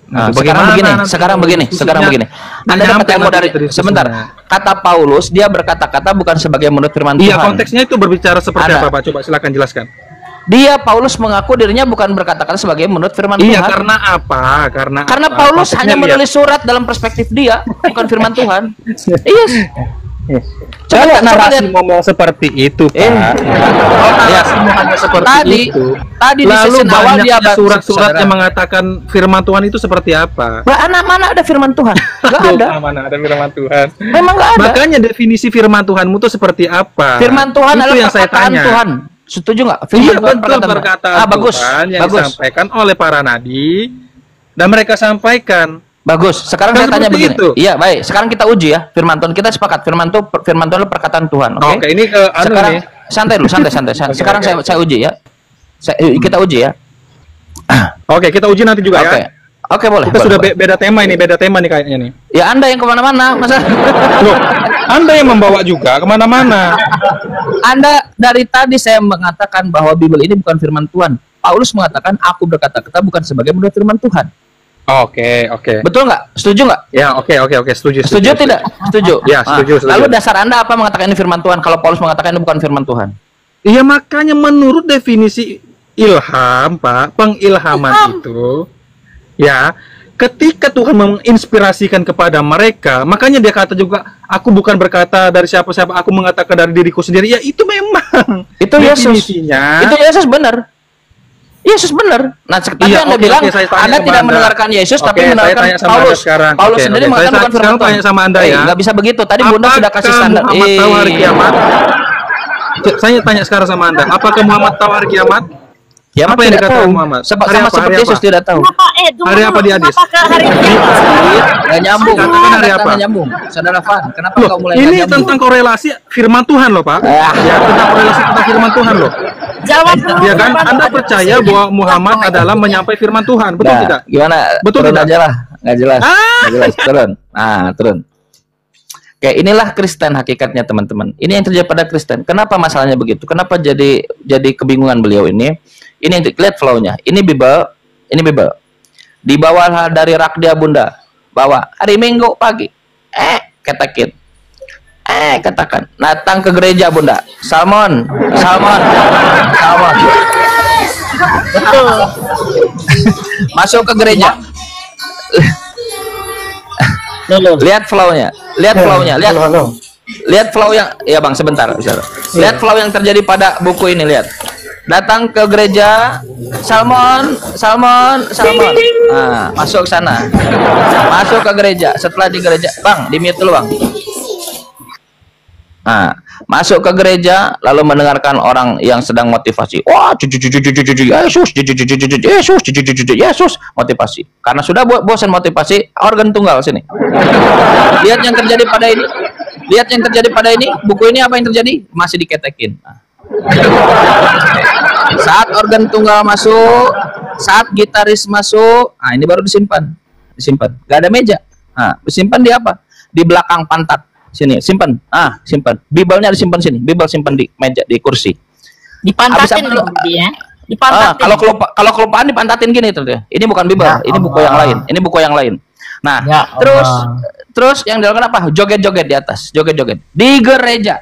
Nah, sekarang begini. Anda dapat ilmu dari sebentar. Kata Paulus, dia berkata-kata bukan sebagai menurut firman Tuhan. Iya, konteksnya itu berbicara seperti apa, Pak? Coba silakan jelaskan. Dia Paulus mengaku dirinya bukan berkata-kata sebagai menurut firman Tuhan. Iya, karena apa? Karena Paulus hanya menulis surat dalam perspektif dia, bukan firman Tuhan. Iya. Coba narasi ngomong seperti itu, Pak. Tadi di lalu awal dia surat-surat yang mengatakan firman Tuhan itu seperti apa? Mana ada firman Tuhan? Enggak ada. Mana ada firman Tuhan? Memang enggak ada. Makanya definisi firman Tuhanmu itu seperti apa? Firman Tuhan itu adalah yang saya tanya. Tuhan. Setuju nggak? Iya, betul, perkataan Tuhan yang disampaikan oleh para nabi dan mereka sampaikan. Bagus. Sekarang saya tanya begini. Iya, baik. Sekarang kita uji ya firman Tuhan. Kita sepakat firman Tuhan adalah perkataan Tuhan. Oke, ini sekarang santai dulu, santai. Sekarang saya uji ya. Kita uji ya. Oke, kita uji nanti juga ya. Oke, boleh. Kita sudah beda tema nih kayaknya nih. Ya, Anda yang kemana-mana, masa? Loh, Anda yang membawa juga kemana-mana. Anda dari tadi saya mengatakan bahwa Bible ini bukan firman Tuhan. Paulus mengatakan aku berkata-kata bukan sebagai menurut firman Tuhan. Oke. Betul nggak? Setuju nggak? Ya, oke. Setuju. Setuju tidak? Setuju. Ya, setuju. Lalu dasar Anda apa mengatakan ini firman Tuhan kalau Paulus mengatakan ini bukan firman Tuhan? Iya, makanya menurut definisi ilham, Pak, pengilhaman itu, ya, ketika Tuhan menginspirasikan kepada mereka, makanya dia kata juga, aku bukan berkata dari siapa-siapa, aku mengatakan dari diriku sendiri. Ya, itu memang. Itu definisinya. Itu Yesus benar. Yesus benar. Nah, tapi Anda bilang Anda tidak mendengarkan Yesus, tapi mendengarkan Paulus. Paulus sendiri mengatakan bukan firman Tuhan. Tanya sama Anda ya. Nggak bisa begitu. Tadi Bunda sudah kasih standar. Muhammad tahu hari kiamat? Saya tanya sekarang sama Anda. Apakah Muhammad tahu hari kiamat? Ya, apa yang dikatakan Muhammad? Sama seperti Yesus tidak tahu. Hari apa di hadis? Nggak nyambung. Katakan hari apa? Nyambung. Saudara Fan, kenapa kau mulai ini tentang korelasi firman Tuhan loh, Pak. Ya, tentang korelasi tentang firman Tuhan loh. Jawab dulu. Ya kan, Anda percaya bahwa Muhammad adalah menyampaikan firman Tuhan, betul tidak? Gimana? Betul turun tidak? Aja lah, nggak jelas. Nggak jelas. Turun. Turun. Oke, inilah Kristen hakikatnya, teman-teman. Ini yang terjadi pada Kristen. Kenapa masalahnya begitu? Kenapa jadi kebingungan beliau ini? Ini yang lihat flow-nya. Ini Bible. Dibawa dari rak dia Bunda. Bawa hari Minggu pagi. Katakan. Datang ke gereja Bunda. Salmon. Betul. Masuk ke gereja. Lihat flow-nya. Lihat flow yang ya Bang, sebentar. Lihat flow yang terjadi pada buku ini, lihat. datang ke gereja, Salmon. Nah, masuk ke sana. Masuk ke gereja. Setelah di gereja, Bang, di mute dulu, Bang. Nah, masuk ke gereja lalu mendengarkan orang yang sedang motivasi. Wah, Yesus, motivasi. Karena sudah bosan motivasi, organ tunggal sini. Lihat yang terjadi pada ini. Lihat yang terjadi pada ini. Buku ini apa yang terjadi? Masih diketekin. Nah. Saat organ tunggal masuk, saat gitaris masuk, nah ini baru disimpan. Gak ada meja. Nah, disimpan di apa? Di belakang pantat. Sini, simpan. Simpan. Bibelnya disimpan sini. Bibel simpan di meja, di kursi. Dipantatin dulu ya. Dipantatin. Kalau kelupaan dipantatin gini tuh. Ini bukan bibel, ini buku yang lain. Ini buku yang lain. Nah, ya, terus yang dilakukan apa? Joget-joget di atas, joget-joget di gereja.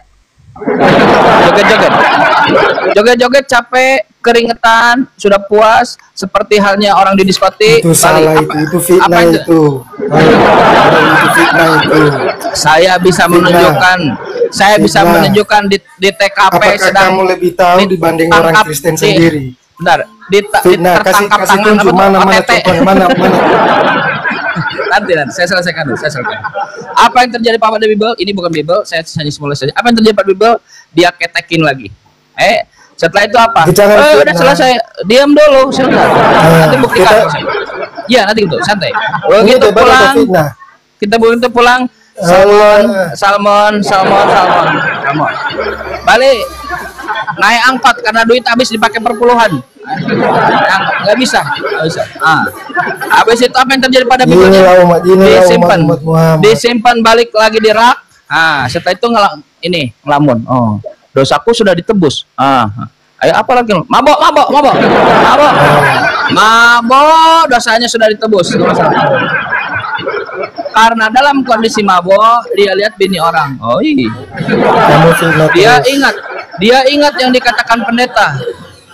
Joget-joget capek, keringetan, sudah puas, seperti halnya orang di diskotik. Itu salah, itu fitnah itu. Fitnah itu. Saya bisa menunjukkan di TKP. Apakah sedang kamu lebih tahu dibanding orang Kristen sendiri? Benar, fitnah, kasih tunjuk mana nanti saya selesaikan dulu. Apa yang terjadi pada Bible? Ini bukan Bible, saya hanya simulasi saja. Apa yang terjadi pada Bible? Dia ketekin lagi. Setelah itu apa? Udah selesai. Diam dulu, selesai. Nanti buktikan. Iya, nanti gitu, santai. Begitu pulang. Kita begitu pulang. Salmon. Balik. Naik angkot karena duit habis dipakai perpuluhan. Nggak bisa. Habis itu apa yang terjadi pada Bible? Disimpan balik lagi di rak. Setelah itu ngelamun. Dosaku sudah ditebus. Ayo apa lagi? Mabok. Dosanya sudah ditebus. Karena dalam kondisi mabok dia lihat bini orang. Dia ingat yang dikatakan pendeta.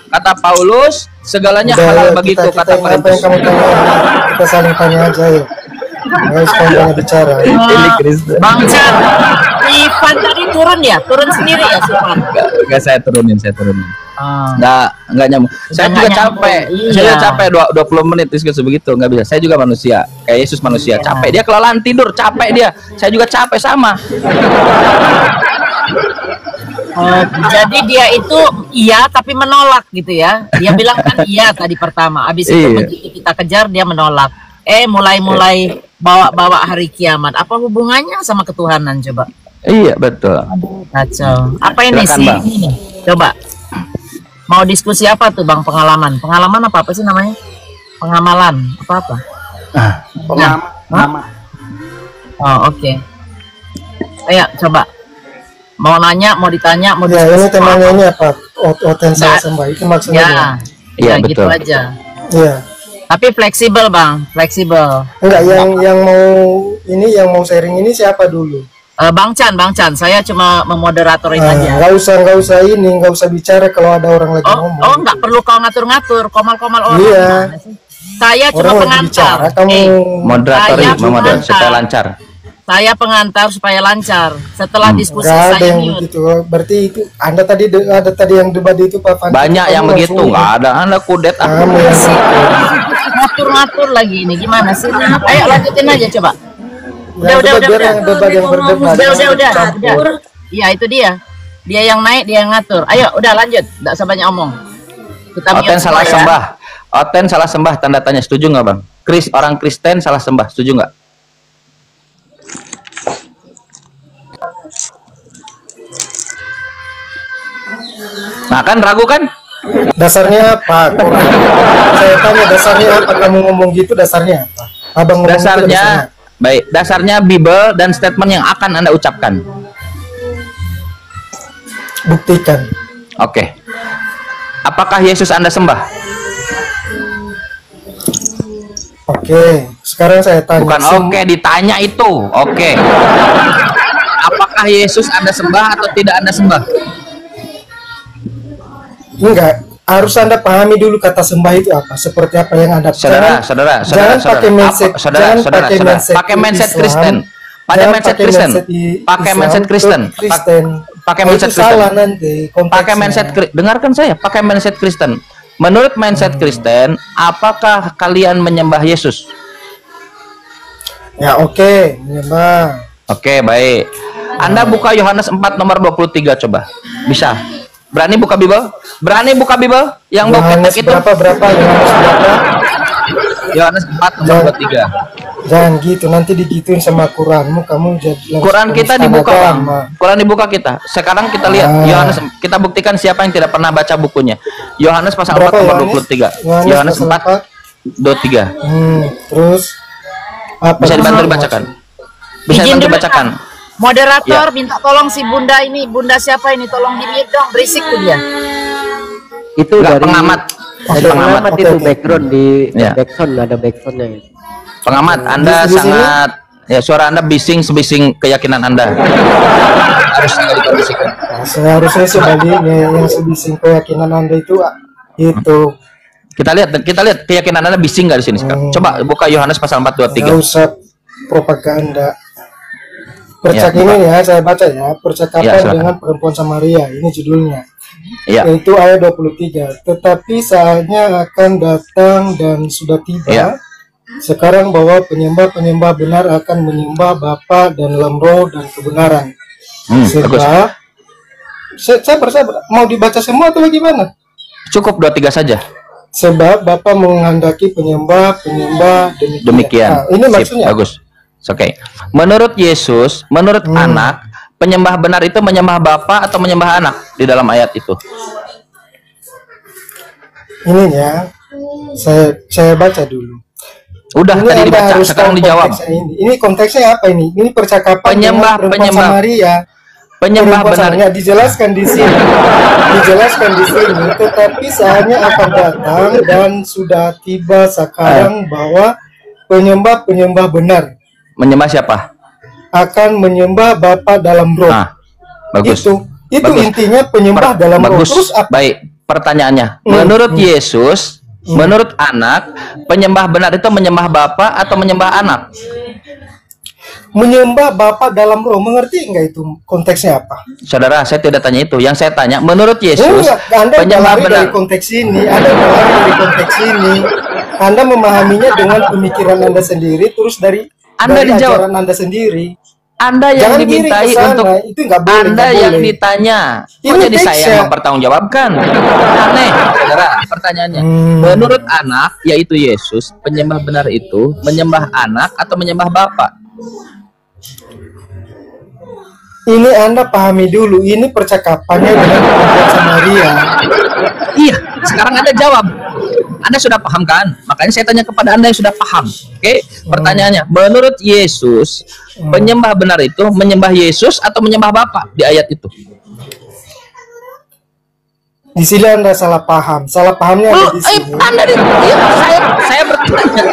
Kata Paulus, segalanya halal bagiku, kata Paulus. Kita saling tanya aja ya. Guys, kamu bicara. Bang Chan, Ivan tadi turun ya? Turun sendiri ya, Ivan? Enggak, saya turunin. Enggak nyambung. Saya juga capek. Saya capek 20 menit diskusi begitu, enggak bisa. Saya juga manusia. Kayak Yesus manusia, capek. Dia kelelahan tidur, capek dia. Saya juga capek sama. Jadi dia itu iya tapi menolak gitu ya. Dia bilang kan iya tadi pertama. Habis itu begitu kita kejar dia menolak. Mulai bawa hari kiamat. Apa hubungannya sama ketuhanan coba? Iya betul. Kacau. Apa ini sih? Coba. Mau diskusi apa tuh Bang? Pengalaman apa sih namanya? Pengamalan apa? Pengalaman. Oke. Ayo coba. Mau nanya, mau ditanya, mau diskusi. Ini temanya ini apa? Oten salah sembah itu maksudnya. Iya gitu betul. Aja. Iya. Tapi fleksibel Bang, fleksibel. Enggak, yang mau sharing ini siapa dulu? Bang Chan, saya cuma memoderatorin aja. Nggak usah bicara kalau ada orang lagi ngomong. Nggak perlu kau ngatur-ngatur, komal-komal orang. Iya. Saya cuma pengantar. Moderatori, supaya lancar. Saya pengantar supaya lancar. Setelah diskusi saya begitu. Berarti itu Anda tadi yang debat itu Pak Fandi. Banyak yang begitu, nggak ada. Anda kudet. Ngatur-ngatur lagi ini gimana sih? Ayo lanjutin aja coba. Udah. Iya itu dia. Dia yang naik, dia yang ngatur. Ayo udah lanjut. Nggak usah banyak omong. Oten salah sembah. Oten salah sembah tanda tanya. Setuju nggak Bang? Orang Kristen salah sembah. Setuju nggak? Nah kan ragu kan? Dasarnya apa? Saya tanya dasarnya apa? Kamu ngomong gitu dasarnya apa? Abang ngomong dasarnya, baik. Dasarnya Bible dan statement yang akan Anda ucapkan. Buktikan. Oke. Apakah Yesus Anda sembah? Oke. Sekarang saya tanya. Bukan oke, ditanya itu. Oke. Apakah Yesus Anda sembah atau tidak Anda sembah? Enggak, harus Anda pahami dulu kata sembah itu apa, seperti apa yang Anda saudara, pakai mindset, pakai mindset Kristen, pakai mindset Kristen, Pakai mindset Kristen. Salah nanti. Pakai mindset, dengarkan saya, pakai mindset Kristen. Menurut mindset Kristen, apakah kalian menyembah Yesus? Ya oke, menyembah. Oke, baik. Anda buka Yohanes 4 nomor 23 coba. Bisa. Berani buka Bible? Berani buka Bible? Yang Yohanes itu berapa? Yohanes berapa? Yohanes 4 nomor 23. Jangan gitu, nanti digituin sama Quranmu, kamu jadi Quran kita dibuka, Quran dibuka kita. Sekarang kita lihat Yohanes, kita buktikan siapa yang tidak pernah baca bukunya. Yohanes pasal 4 nomor 23. Yohanes 4 23. Terus apa? Bisa dibantu dibacakan. Bisa dibantu dibacakan. Moderator minta tolong si Bunda ini, Bunda siapa ini? Tolong di-mute dong, berisik tuh dia. Itu dari pengamat. Pengamat itu background di background, ada backgroundnya. Pengamat, Anda sangat ya, suara Anda bising sebising keyakinan Anda. Harus dikondisikan. Seharusnya sebaliknya, yang sebising keyakinan Anda itu. Kita lihat keyakinan Anda bising nggak di sini sekarang. Coba buka Yohanes pasal 4:23. Nggak usah propaganda. Ini ya, saya baca ya, percakapan dengan perempuan Samaria, ini judulnya. Itu ayat 23. Tetapi saatnya akan datang dan sudah tiba. Sekarang bahwa penyembah-penyembah benar akan menyembah Bapa dan dalam roh dan kebenaran. Sebab saya mau dibaca semua atau bagaimana? Cukup 23 saja. Sebab Bapa menghendaki penyembah demikian. Nah, ini maksudnya. Bagus. Oke. Menurut Yesus, menurut anak, penyembah benar itu menyembah Bapa atau menyembah anak di dalam ayat itu? Ini ya. Saya baca dulu. Udah ini tadi dibaca, sekarang dijawab. Ini konteksnya apa ini? Ini percakapan penyembah Samaria. Penyembah benar dijelaskan di sini. Tetapi saatnya akan datang dan sudah tiba sekarang bahwa penyembah benar. Menyembah siapa? Akan menyembah Bapa dalam roh. Bagus. Itu bagus. Intinya penyembah dalam roh. Terus baik, pertanyaannya. Menurut Yesus, menurut anak, penyembah benar itu menyembah Bapa atau menyembah anak? Menyembah Bapa dalam roh, mengerti enggak itu konteksnya apa? Saudara, saya tidak tanya itu. Yang saya tanya, menurut Yesus, penyembah benar. Dari konteks ini, Anda memahaminya dengan pemikiran Anda sendiri, terus dari ajaran Anda sendiri. Anda yang dimintai untuk Anda yang ditanya. Kok jadi saya yang mempertanggungjawabkan? Aneh, saudara. Pertanyaannya, menurut anak, yaitu Yesus, penyembah benar itu menyembah anak atau menyembah Bapa? Ini Anda pahami dulu. Ini percakapannya dengan perempuan Samaria. Iya, sekarang Anda jawab. Anda sudah paham kan? Makanya saya tanya kepada Anda yang sudah paham. Oke, pertanyaannya, menurut Yesus, penyembah benar itu menyembah Yesus atau menyembah Bapa di ayat itu? Di sini Anda salah paham. Salah pahamnya ada di sini. Saya bertanya.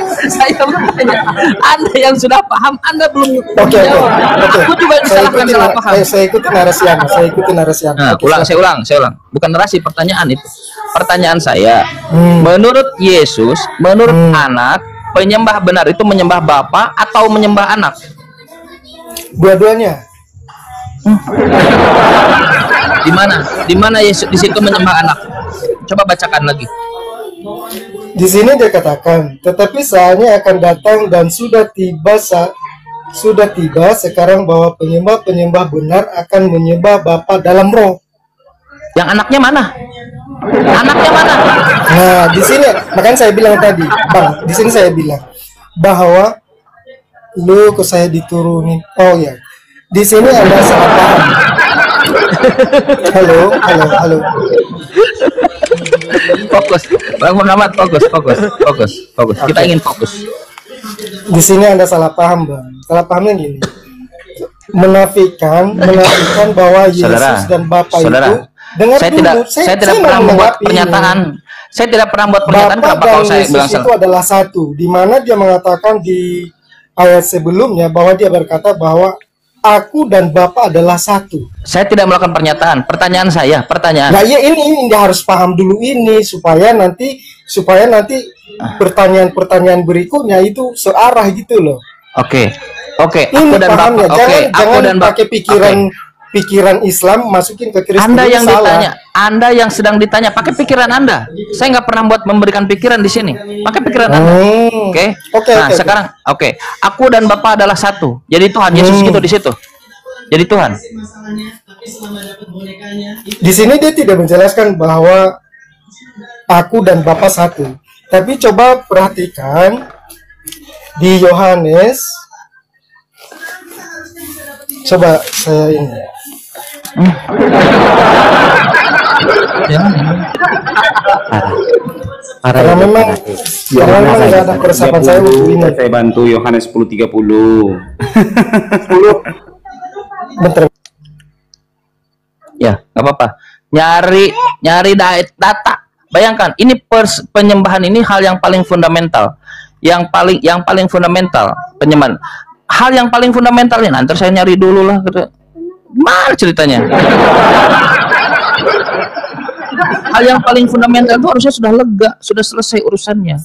Anda yang sudah paham, Anda belum menjawab. Aku juga disalahkan salah paham. Saya ikuti narasi Anda. Saya ulang. Bukan narasi, pertanyaan itu. Pertanyaan saya, menurut Yesus, menurut anak, penyembah benar itu menyembah Bapa atau menyembah anak? Dua-duanya. Di mana Yesus di situ menyembah anak? Coba bacakan lagi. Di sini dia katakan, tetapi saatnya akan datang dan sudah tiba sekarang bahwa penyembah benar akan menyembah Bapa dalam roh. Yang anaknya mana? Anaknya mana? Nah, di sini makanya saya bilang tadi, Bang, di sini saya bilang bahwa lu ke saya diturunin. Oh ya. Di sini Anda salah paham. Halo. Fokus, Bang Muhammad, fokus. Kita ingin fokus. Di sini Anda salah paham, Bang. Salah pahamnya gini. Menafikan bahwa Yesus dan Bapa itu. Saya tidak pernah membuat pernyataan. Saya tidak pernah membuat pernyataan kenapa kalau saya bilang salah. Itu adalah satu. Di mana dia mengatakan di ayat sebelumnya bahwa dia berkata bahwa aku dan Bapa adalah satu. Saya tidak melakukan pernyataan. Pertanyaan. Nah, ya ini dia harus paham dulu ini supaya nanti pertanyaan berikutnya itu searah gitu loh. Oke. Aku dan Bapa. Jangan pakai pikiran pikiran Islam masukin ke Kristen. Anda yang salah. Ditanya, Anda yang sedang ditanya, pakai pikiran Anda. Saya nggak pernah memberikan pikiran di sini. Pakai pikiran Anda. Oke. Nah, sekarang aku dan Bapak adalah satu. Jadi Tuhan Yesus gitu di situ. Jadi Tuhan. Di sini dia tidak menjelaskan bahwa aku dan Bapa satu. Tapi coba perhatikan di Yohanes. Coba saya ini. Karena memang nggak ada persiapan saya untuk ini. Saya bantu Yohanes 10:30. 10. Bentar. Ya, nggak apa-apa. Nyari data. Bayangkan, ini penyembahan ini hal yang paling fundamental. Yang paling fundamental penyembahan. Hal yang paling fundamental ini, nanti saya nyari dulu lah. Mana ceritanya? Hal yang paling fundamental itu harusnya sudah lega, sudah selesai urusannya.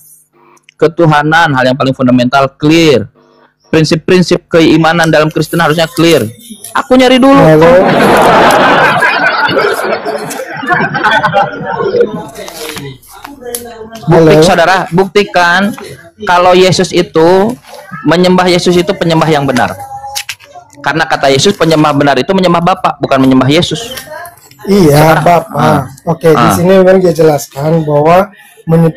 Ketuhanan, hal yang paling fundamental clear. Prinsip-prinsip keimanan dalam Kristen harusnya clear. Aku nyari dulu. Saudara, buktikan kalau Yesus itu menyembah Yesus itu penyembah yang benar. Karena kata Yesus penyembah benar itu menyembah Bapa, bukan menyembah Yesus. Iya, Bapa. Oke, di sini memang dia jelaskan bahwa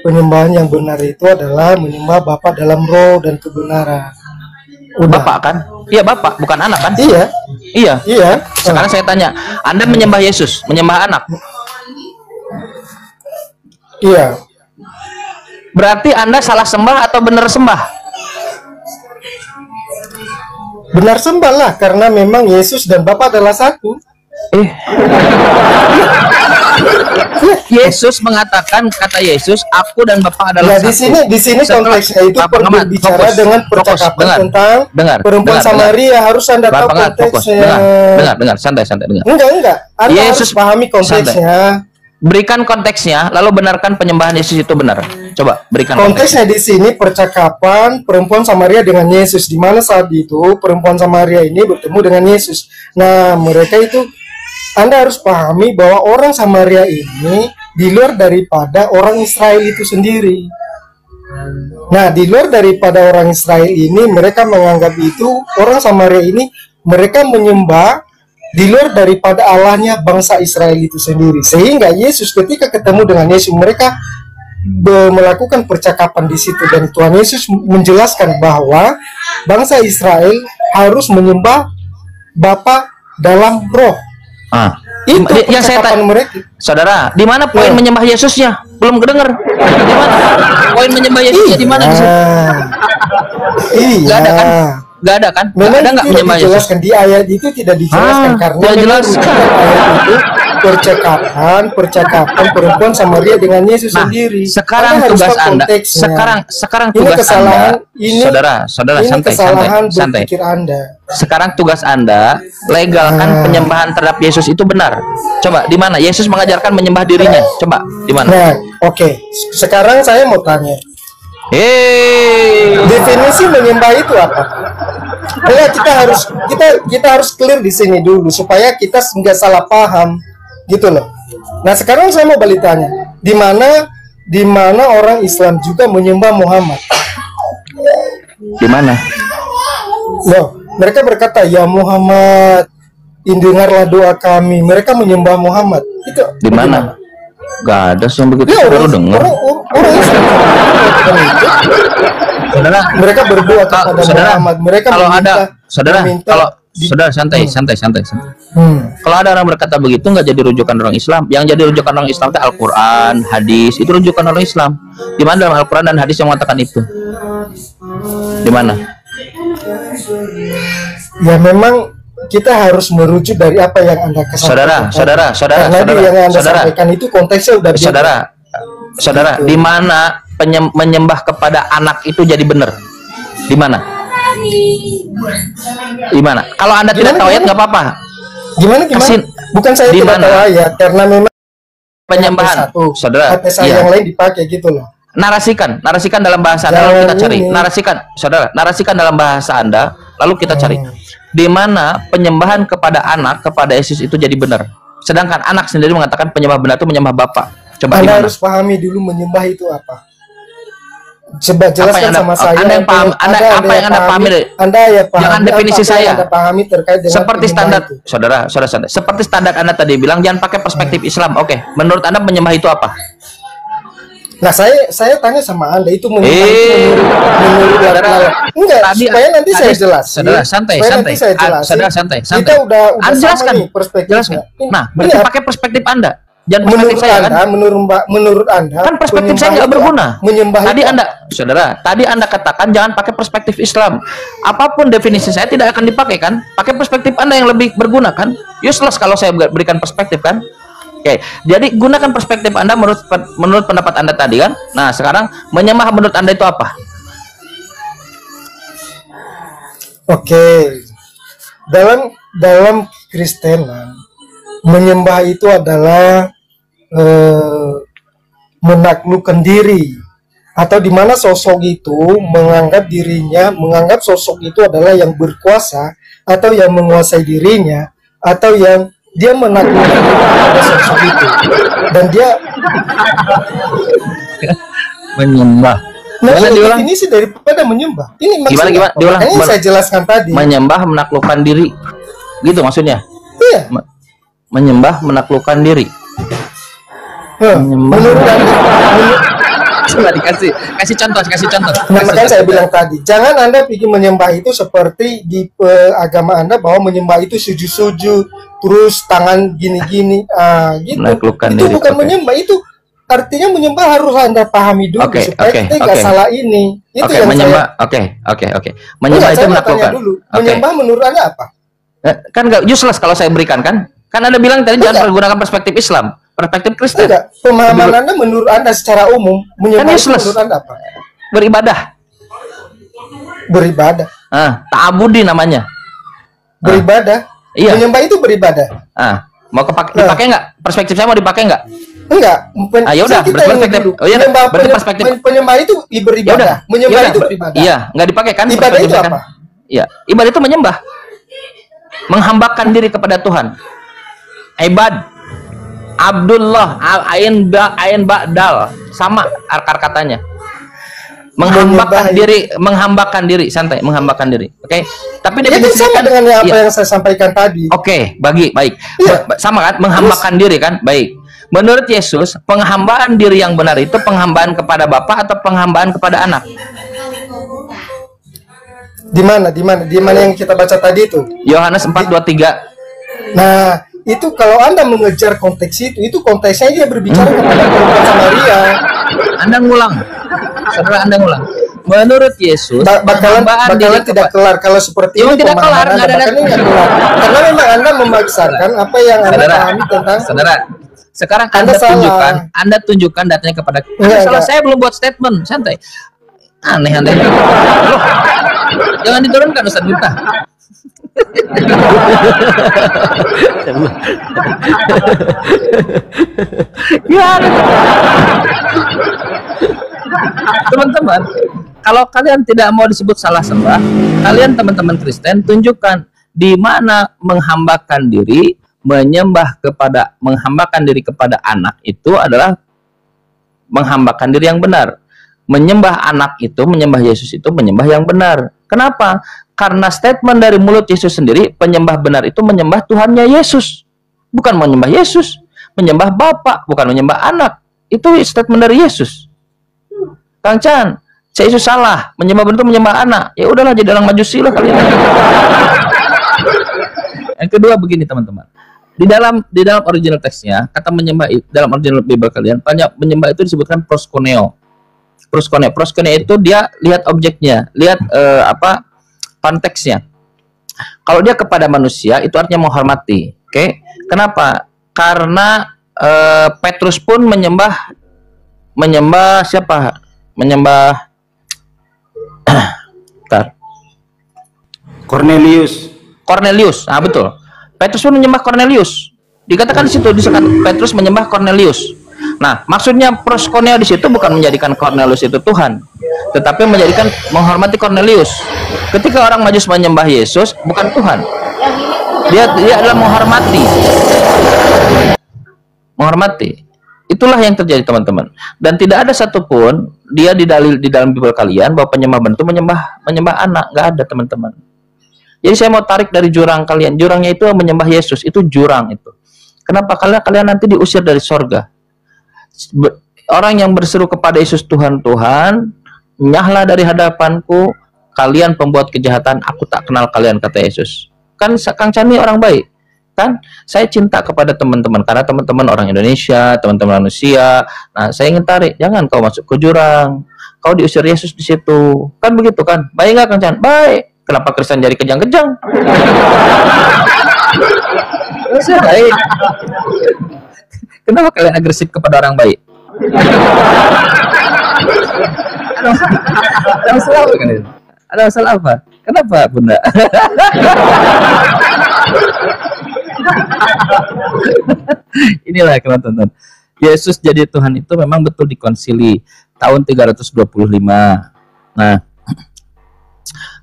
penyembahan yang benar itu adalah menyembah Bapa dalam roh dan kebenaran. Bapak kan? Iya, Bapak, bukan anak kan? Iya. Sekarang saya tanya, Anda menyembah Yesus, menyembah anak? Iya. Berarti Anda salah sembah atau benar sembah? Benar sembah lah, karena memang Yesus dan Bapa adalah satu. Yesus mengatakan, kata Yesus, aku dan Bapa adalah satu. Di sini konteksnya itu berbicara dengan percakapan tentang perempuan Samaria. Harus Anda tahu konteksnya. Dengar, santai dengar. Enggak. Anda harus pahami konteksnya. Berikan konteksnya, lalu benarkan penyembahan Yesus itu benar. Coba berikan konteksnya. Di sini percakapan perempuan Samaria dengan Yesus, di mana saat itu perempuan Samaria ini bertemu dengan Yesus. Nah, mereka itu, Anda harus pahami bahwa orang Samaria ini di luar daripada orang Israel itu sendiri. Nah, di luar daripada orang Israel ini, mereka menganggap itu orang Samaria ini, mereka menyembah di luar daripada Allahnya bangsa Israel itu sendiri. Sehingga Yesus ketika ketemu dengan Yesus, mereka melakukan percakapan di situ, dan Tuhan Yesus menjelaskan bahwa bangsa Israel harus menyembah Bapa dalam roh. Itu yang saya tanya mereka. Saudara, di mana poin menyembah Yesusnya? Belum kedengar. Di mana poin menyembah Yesusnya? Di mana? Iya. Gak ada kan? Gak ada kan? Memang ada tidak dijelaskan di ayat itu, tidak dijelaskan karena jelas ayat itu percakapan perempuan Samaria dengan Yesus sendiri. Sekarang tugas Anda, sekarang tugas Anda, saudara, santai. Sekarang tugas Anda legalkan penyembahan terhadap Yesus itu benar. Coba di mana Yesus mengajarkan menyembah dirinya? Coba di mana? Nah, oke. Sekarang saya mau tanya. Definisi menyembah itu apa? Ya, kita harus clear di sini dulu supaya kita nggak salah paham, gitu loh. Nah, sekarang saya mau balik tanya, di mana orang Islam juga menyembah Muhammad? Di mana? Loh, mereka berkata, ya Muhammad, dengarlah doa kami. Mereka menyembah Muhammad. Itu di mana? Gak ada sih yang begitu. Ya, baru dengar. Saudara, mereka berdoa kepada Muhammad. Mereka kalau saudara santai. Kalau ada orang berkata begitu, nggak jadi rujukan orang Islam. Yang jadi rujukan orang Islam itu Al-Quran, hadis. Itu rujukan orang Islam. Di mana dalam Al-Quran dan hadis yang mengatakan itu? Di mana? Ya memang kita harus merujuk dari apa yang Anda sampaikan. Saudara, yang Anda sampaikan itu konteksnya udah saudara, di mana menyembah kepada anak itu jadi benar? Di mana? Di mana? Kalau Anda tidak tahu ayat nggak apa-apa. Gimana? Bukan saya tidak tahu ayat, karena memang penyembahan. Saudara, yang lain dipakai gitu loh. Narasikan dalam bahasa Anda, lalu kita cari. Narasikan dalam bahasa Anda, lalu kita cari. di mana penyembahan kepada anak, kepada Yesus itu jadi benar. Sedangkan anak sendiri mengatakan penyembah benar itu menyembah Bapa. Coba Anda harus pahami dulu menyembah itu apa. Coba jelaskan sama saya. Anda yang paham, apa yang Anda pahami? Anda ya pahami. Jangan definisi saya. Anda pahami terkait dengan seperti standar itu. saudara. Seperti standar Anda tadi bilang jangan pakai perspektif Islam. Oke, menurut Anda menyembah itu apa? Nah, saya tanya sama Anda itu menyembah itu menurut enggak, tadi, supaya nanti saya jelas. Saudara, santai. Saudara, santai. Kita udah jelaskan nih perspektifnya. Nah, berarti pakai perspektif Anda. Jangan menurut saya, Anda, kan? menurut Anda kan perspektif saya nggak berguna. Menyembah tadi Anda, saudara, tadi Anda katakan jangan pakai perspektif Islam. Apapun definisi saya tidak akan dipakai kan? Pakai perspektif Anda yang lebih berguna kan? Useless kalau saya berikan perspektif kan? Oke, jadi gunakan perspektif Anda menurut pendapat Anda tadi kan? Nah, sekarang menyembah menurut Anda itu apa? Oke, dalam Kristenan menyembah itu adalah menaklukkan diri, atau di mana sosok itu menganggap sosok itu adalah yang berkuasa atau yang menguasai dirinya, atau yang dia menaklukkan sosok itu, dan dia menyembah. Nah, ini definisi daripada menyembah. Ini maksudnya gimana? Diulang. Ini saya jelaskan tadi. Menyembah menaklukkan diri, gitu maksudnya. Iya. Menyembah menaklukkan diri. Coba kasih contoh. Makanya saya bilang tadi, jangan Anda pikir menyembah itu seperti di agama Anda bahwa menyembah itu sujud terus tangan gini-gini, gitu. Menaklukkan itu diri. Bukan menyembah, itu artinya menyembah harus Anda pahami dulu supaya kita nggak salah ini. Itu yang menyembah. Oke. Menyembah itu menaklukkan. Menyembah menurut Anda apa? Kan nggak useless kalau saya berikan kan? Kan Anda bilang tadi jangan menggunakan perspektif Islam, perspektif Kristen. Enggak, pemahaman Anda menurut Anda secara umum menyembah kan menurut Anda apa? Beribadah. Ta'abudi namanya. Beribadah. Iya. Menyembah itu beribadah. Mau dipakai nggak? Perspektif saya mau dipakai nggak? Enggak. Ya udah, berperspektif. Oh iya, berperspektif. Penyembah itu beribadah. Menyembah itu beribadah. Iya, nggak dipakai kan? Ibadah itu apa? Iya, ibadah itu menyembah. Menghambakan diri kepada Tuhan. Ibad, Abdullah, ain ba'dal, sama akar katanya. Menghambakan diri, santai, menghambakan diri. Oke. Tapi definisi sama dengan apa yang saya sampaikan tadi. Oke, baik. Sama kan, menghambakan diri kan? Baik. Menurut Yesus, penghambaan diri yang benar itu penghambaan kepada Bapa atau penghambaan kepada anak? Di mana yang kita baca tadi itu? Yohanes 4:23. Nah, itu kalau Anda mengejar konteks itu konteksnya dia berbicara kepada perempuan Samaria. Anda ngulang. Menurut Yesus, bakalan tidak kelar kalau seperti itu. Tidak kelar, karena memang Anda memaksakan apa yang Anda pahami tentang. Saudara, sekarang Anda tunjukkan datanya kepada. Saya belum buat statement, santai. Aneh. Loh, jangan diturunkan Ustaz Miftah. Teman-teman, kalau kalian tidak mau disebut salah sembah, kalian teman-teman Kristen tunjukkan di mana menghambakan diri, menghambakan diri kepada anak itu adalah menghambakan diri yang benar. Menyembah anak itu, menyembah Yesus itu menyembah yang benar. Kenapa? Karena statement dari mulut Yesus sendiri, penyembah benar itu menyembah Tuhannya Yesus, bukan menyembah Yesus. Menyembah Bapa, bukan menyembah anak. Itu statement dari Yesus. Kang Chan, saya Yesus salah, menyembah benar itu menyembah anak. Ya udahlah, jadi orang majusi lah kalian. Yang kedua begini teman-teman, di dalam original teksnya, kata menyembah dalam original Bible kalian, banyak menyembah itu disebutkan proskuneo. Proskuneo itu dia lihat objeknya, lihat konteksnya. Kalau dia kepada manusia itu artinya menghormati. Oke? Kenapa? Karena Petrus pun menyembah siapa? Menyembah Cornelius. Ah, betul. Petrus pun menyembah Cornelius. Dikatakan di situ Petrus menyembah Cornelius. Nah, maksudnya proskuneo di situ bukan menjadikan Cornelius itu Tuhan, tetapi menghormati Cornelius. Ketika orang Majus menyembah Yesus, bukan Tuhan. Dia adalah menghormati. Itulah yang terjadi, teman-teman. Dan tidak ada satupun dia di dalam Bible kalian bahwa penyembah bentuk menyembah anak, nggak ada, teman-teman. Jadi saya mau tarik dari jurang kalian. Jurangnya itu menyembah Yesus, itu jurang itu. Kenapa? Kalian nanti diusir dari sorga. Orang yang berseru kepada Yesus, Tuhan, Tuhan, nyahlah dari hadapanku, kalian pembuat kejahatan, aku tak kenal kalian, kata Yesus. Kan Kang Chan ini orang baik. Kan saya cinta kepada teman-teman karena teman-teman orang Indonesia, teman-teman manusia. Nah, saya ingin tarik, jangan kau masuk ke jurang, kau diusir Yesus di situ. Kan begitu kan? Baik nggak Kang Chan? Baik. Kenapa Kristen jadi kejang-kejang? Saya baik. Kenapa kalian agresif kepada orang baik? Ada masalah apa kan? Ada masalah apa? Kenapa, Bunda? Inilah teman-teman. Yesus jadi Tuhan itu memang betul di konsili tahun 325. Nah,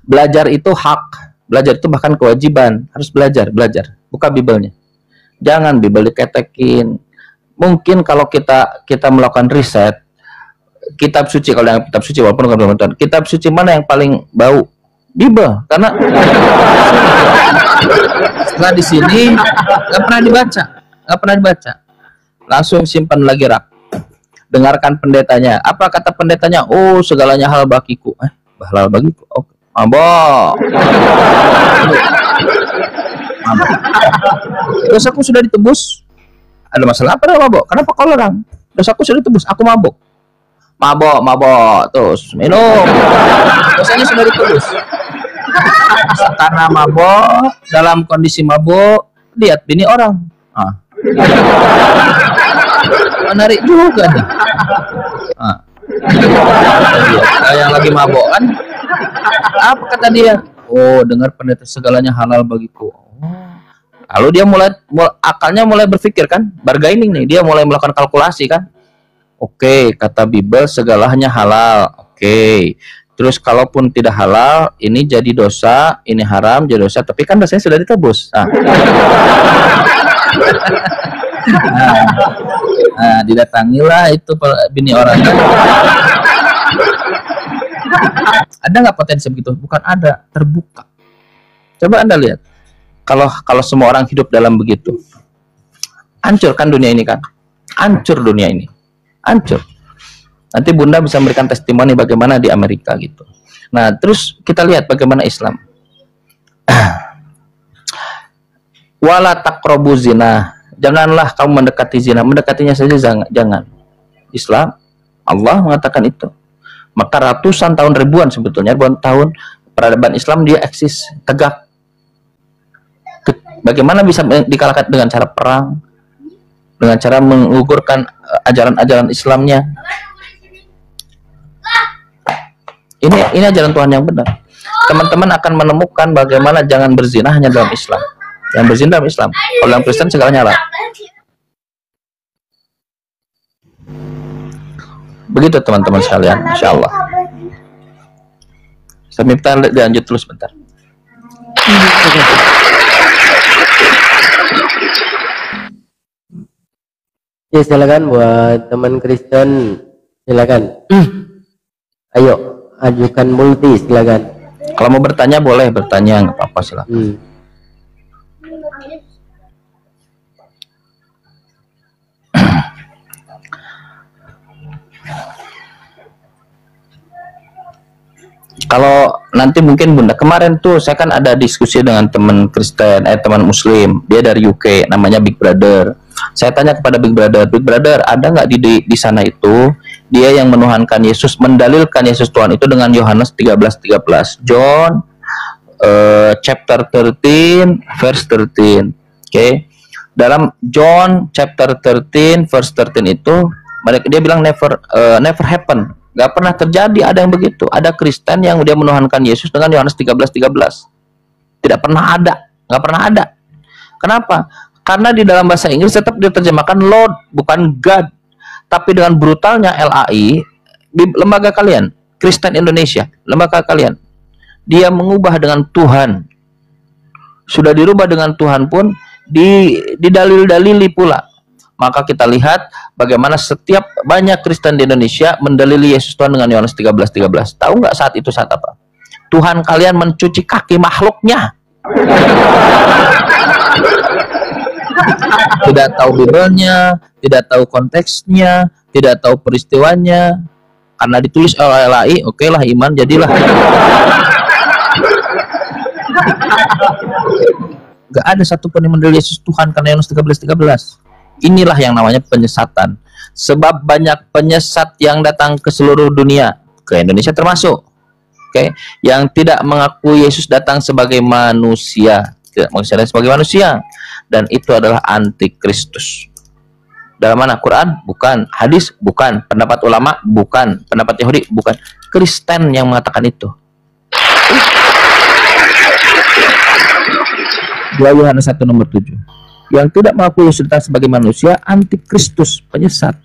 belajar itu hak. Belajar itu bahkan kewajiban. Harus belajar. Buka Bibelnya. Jangan Bibel diketekin. Mungkin kalau kita melakukan riset, kitab suci, kalau yang kitab suci walaupun bukan kitab suci mana yang paling bau? Bibel, karena setelah di sini nggak pernah dibaca, langsung simpan lagi rak. Dengarkan pendetanya. Apa kata pendetanya? Oh, segalanya halal bagiku. Halal bagiku. Oke. Mabok. Dosaku sudah ditebus. Ada masalah apa dengan mabok? Kenapa kau larang? Dosaku sudah ditebus. Aku mabok. Mabok, terus minum. Dosanya sudah ditebus. Karena mabok, dalam kondisi mabok, lihat bini orang. Menarik juga nih. Yang lagi mabok kan? Apa kata dia? Oh, dengar pendeta segalanya halal bagiku. Lalu dia akalnya mulai berpikir kan, bargaining nih, dia mulai melakukan kalkulasi kan. Oke, kata Bibel segalanya halal. Oke. Terus kalaupun tidak halal, ini jadi dosa, ini haram jadi dosa, tapi kan dosanya sudah ditebus. Didatangilah itu bini orang. Ada nggak potensi begitu? Bukan ada, terbuka. Coba Anda lihat. Kalau semua orang hidup dalam begitu, hancur kan dunia ini kan? Hancur dunia ini. Hancur. Nanti Bunda bisa memberikan testimoni bagaimana di Amerika gitu. Nah, terus kita lihat bagaimana Islam. Wala taqrabu zina. Janganlah kamu mendekati zina. Mendekatinya saja jangan. Islam, Allah mengatakan itu. Maka ratusan tahun, ribuan sebetulnya, ribuan tahun peradaban Islam dia eksis tegak. Bagaimana bisa dikalahkan dengan cara perang, dengan cara mengugurkan ajaran-ajaran Islamnya. Ini ajaran Tuhan yang benar. Teman-teman akan menemukan bagaimana jangan berzina hanya dalam Islam. Yang berzina dalam Islam. Kalau dalam Kristen segalanya halal. Begitu teman-teman sekalian, insya Allah. Saya minta lanjut terus bentar. Ya, silakan buat teman Kristen, silakan. Ayo, ajukan multi, silakan. Kalau mau bertanya boleh bertanya, nggak apa-apa, silakan. Kalau nanti mungkin Bunda, kemarin tuh saya kan ada diskusi dengan teman Kristen, teman Muslim, dia dari UK, namanya Big Brother. Saya tanya kepada Big Brother, ada nggak di sana itu dia yang menuhankan Yesus, mendalilkan Yesus Tuhan itu dengan Yohanes 13:13, John chapter 13 verse 13. Oke. Dalam John chapter 13 verse 13 itu dia bilang never happen. Gak pernah terjadi ada yang begitu. Ada Kristen yang dia menuhankan Yesus dengan Yohanes 13:13. Tidak pernah ada. Gak pernah ada. Kenapa? Karena di dalam bahasa Inggris tetap diterjemahkan Lord, bukan God. Tapi dengan brutalnya LAI, lembaga kalian, Kristen Indonesia, lembaga kalian, dia mengubah dengan Tuhan. Sudah dirubah dengan Tuhan pun didalil-dalili pula. Maka kita lihat bagaimana setiap banyak Kristen di Indonesia mendalili Yesus Tuhan dengan Yohanes 13:13. Tahu nggak saat itu saat apa? Tuhan kalian mencuci kaki makhluknya. Tidak tahu Bibelnya, tidak tahu konteksnya, tidak tahu peristiwanya. Karena ditulis oleh LAI, oke lah iman jadilah. Gak ada satupun yang mendalili Yesus Tuhan karena Yohanes 13:13. Inilah yang namanya penyesatan. Sebab banyak penyesat yang datang ke seluruh dunia, ke Indonesia termasuk, yang tidak mengakui Yesus datang sebagai manusia, tidak mengakui sebagai manusia, dan itu adalah antikristus. Dalam mana? Quran? Bukan. Hadis? Bukan. Pendapat ulama? Bukan. Pendapat Yahudi? Bukan. Kristen yang mengatakan itu. 2 Yohanes 1 nomor 7. Yang tidak mengakui Yesus datang sebagai manusia, antikristus, penyesat.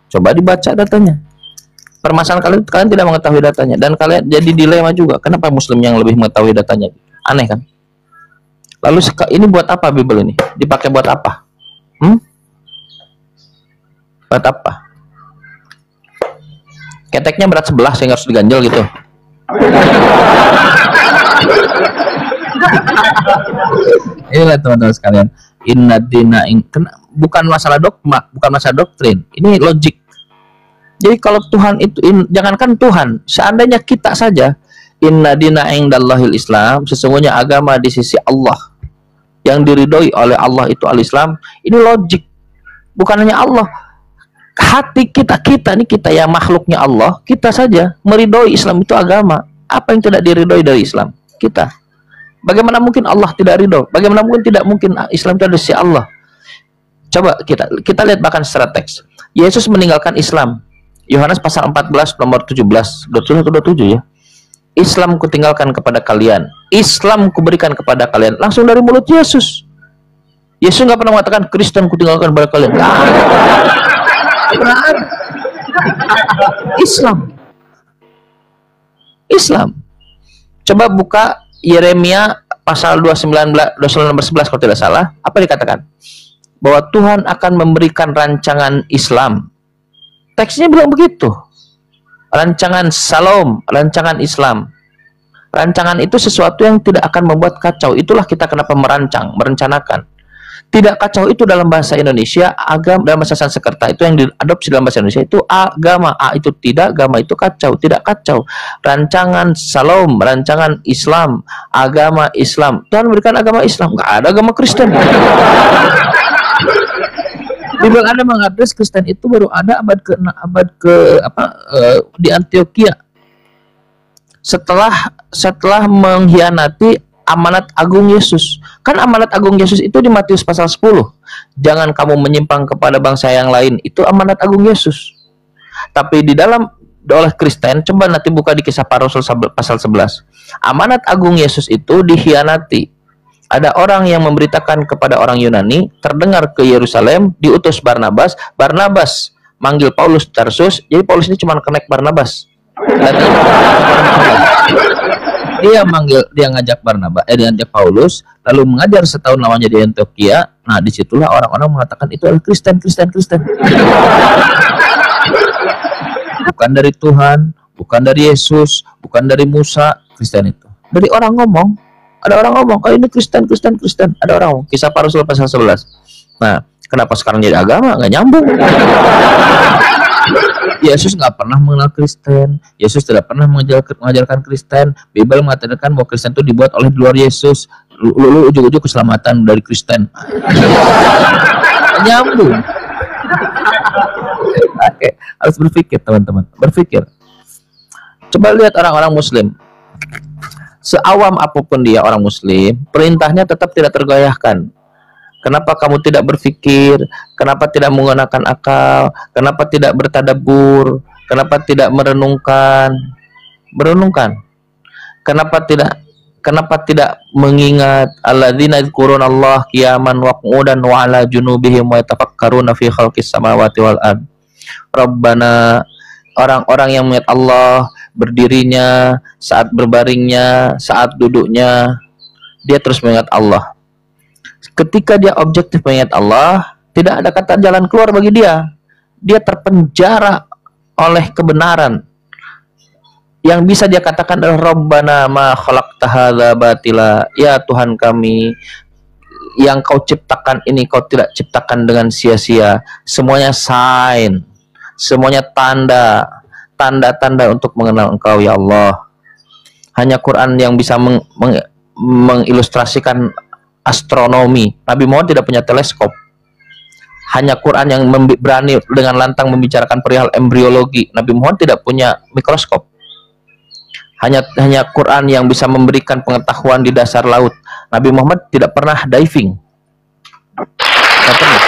Coba dibaca datanya. Permasalahan kalian tidak mengetahui datanya, dan kalian jadi dilema juga. Kenapa Muslim yang lebih mengetahui datanya? Aneh kan? Lalu ini buat apa Bible ini? Dipakai buat apa? Buat apa? Keteknya berat 11 sehingga harus diganjel gitu. Inilah teman-teman sekalian, inna dina bukan masalah dogma, bukan masalah doktrin, ini logik. Jadi kalau Tuhan itu, jangankan Tuhan, seandainya kita saja, inna dina indallahil Islam, sesungguhnya agama di sisi Allah yang diridhoi oleh Allah itu al-Islam. Ini logik, bukan hanya Allah, hati kita nih, kita yang makhluknya Allah, kita saja meridhoi Islam itu agama. Apa yang tidak diridhoi dari Islam? Kita. Bagaimana mungkin Allah tidak ridho? Bagaimana mungkin tidak mungkin Islam itu ada di sisi Allah? Coba kita lihat bahkan secara teks. Yesus meninggalkan Islam. Yohanes pasal 14 nomor 17, 27 ya. Islam kutinggalkan kepada kalian. Islam kuberikan kepada kalian. Langsung dari mulut Yesus. Yesus nggak pernah mengatakan Kristen kutinggalkan kepada kalian. Nggak pernah ada. Islam. Coba buka Yeremia pasal 29 nomor 11 kalau tidak salah. Apa dikatakan? Bahwa Tuhan akan memberikan rancangan Islam. Teksnya bilang begitu. Rancangan Salom, rancangan Islam. Rancangan itu sesuatu yang tidak akan membuat kacau. Itulah kita kenapa merencanakan. Tidak kacau itu dalam bahasa Indonesia, agama dalam bahasa Sanskerta itu yang diadopsi dalam bahasa Indonesia itu agama. A itu tidak, agama itu kacau, tidak kacau. Rancangan Salom, rancangan Islam, agama Islam. Tuhan memberikan agama Islam, nggak ada agama Kristen. Bible Anda mengadres Kristen itu baru ada abad ke di Antioquia. Setelah mengkhianati amanat agung Yesus. Kan amanat agung Yesus itu di Matius pasal 10. Jangan kamu menyimpang kepada bangsa yang lain. Itu amanat agung Yesus. Tapi di dalam oleh Kristen, coba nanti buka di Kisah Para Rasul pasal 11. Amanat agung Yesus itu dikhianati. Ada orang yang memberitakan kepada orang Yunani, terdengar ke Yerusalem, diutus Barnabas. Barnabas manggil Paulus Tarsus. Jadi Paulus ini cuma connect Barnabas. Dia ngajak dia ngajak Paulus, lalu mengajar setahun lamanya di Antioquia. Nah, disitulah orang-orang mengatakan itu adalah Kristen. Bukan dari Tuhan, bukan dari Yesus, bukan dari Musa. Kristen itu dari orang ngomong. Ada orang ngomong, ini Kristen. Ada orang ngomong. Kisah Para Rasul pasal 11. Nah, kenapa sekarang jadi agama? Nggak nyambung. Yesus nggak pernah mengenal Kristen. Yesus tidak pernah mengajarkan Kristen. Bible mengatakan bahwa Kristen itu dibuat oleh di luar Yesus. Lu ujung-ujung keselamatan dari Kristen. Nyambung. Oke, harus berpikir teman-teman. Berpikir. Coba lihat orang-orang Muslim. Seawam apapun dia orang Muslim, perintahnya tetap tidak tergoyahkan. Kenapa kamu tidak berpikir? Kenapa tidak menggunakan akal? Kenapa tidak bertadabbur? Kenapa tidak merenungkan? Kenapa tidak mengingat alladzina yadhkurunallaha qiyaman wa qu'udan wa 'ala junubihim wa yatafakkaruna fi khalqis samawati wal ard? Rabbana, orang-orang yang mengingat Allah, berdirinya, saat berbaringnya, saat duduknya, dia terus mengingat Allah. Ketika dia objektif mengingat Allah, tidak ada kata jalan keluar bagi dia. Dia terpenjara oleh kebenaran. Yang bisa dia katakan adalah Rabbana ma khalaqta hadza batila. Ya Tuhan kami, yang kau ciptakan ini kau tidak ciptakan dengan sia-sia. Semuanya sign, semuanya tanda-tanda untuk mengenal Engkau ya Allah. Hanya Quran yang bisa mengilustrasikan astronomi. Nabi Muhammad tidak punya teleskop. Hanya Quran yang berani dengan lantang membicarakan perihal embriologi. Nabi Muhammad tidak punya mikroskop. Hanya Quran yang bisa memberikan pengetahuan di dasar laut. Nabi Muhammad tidak pernah diving. Tidak pernah.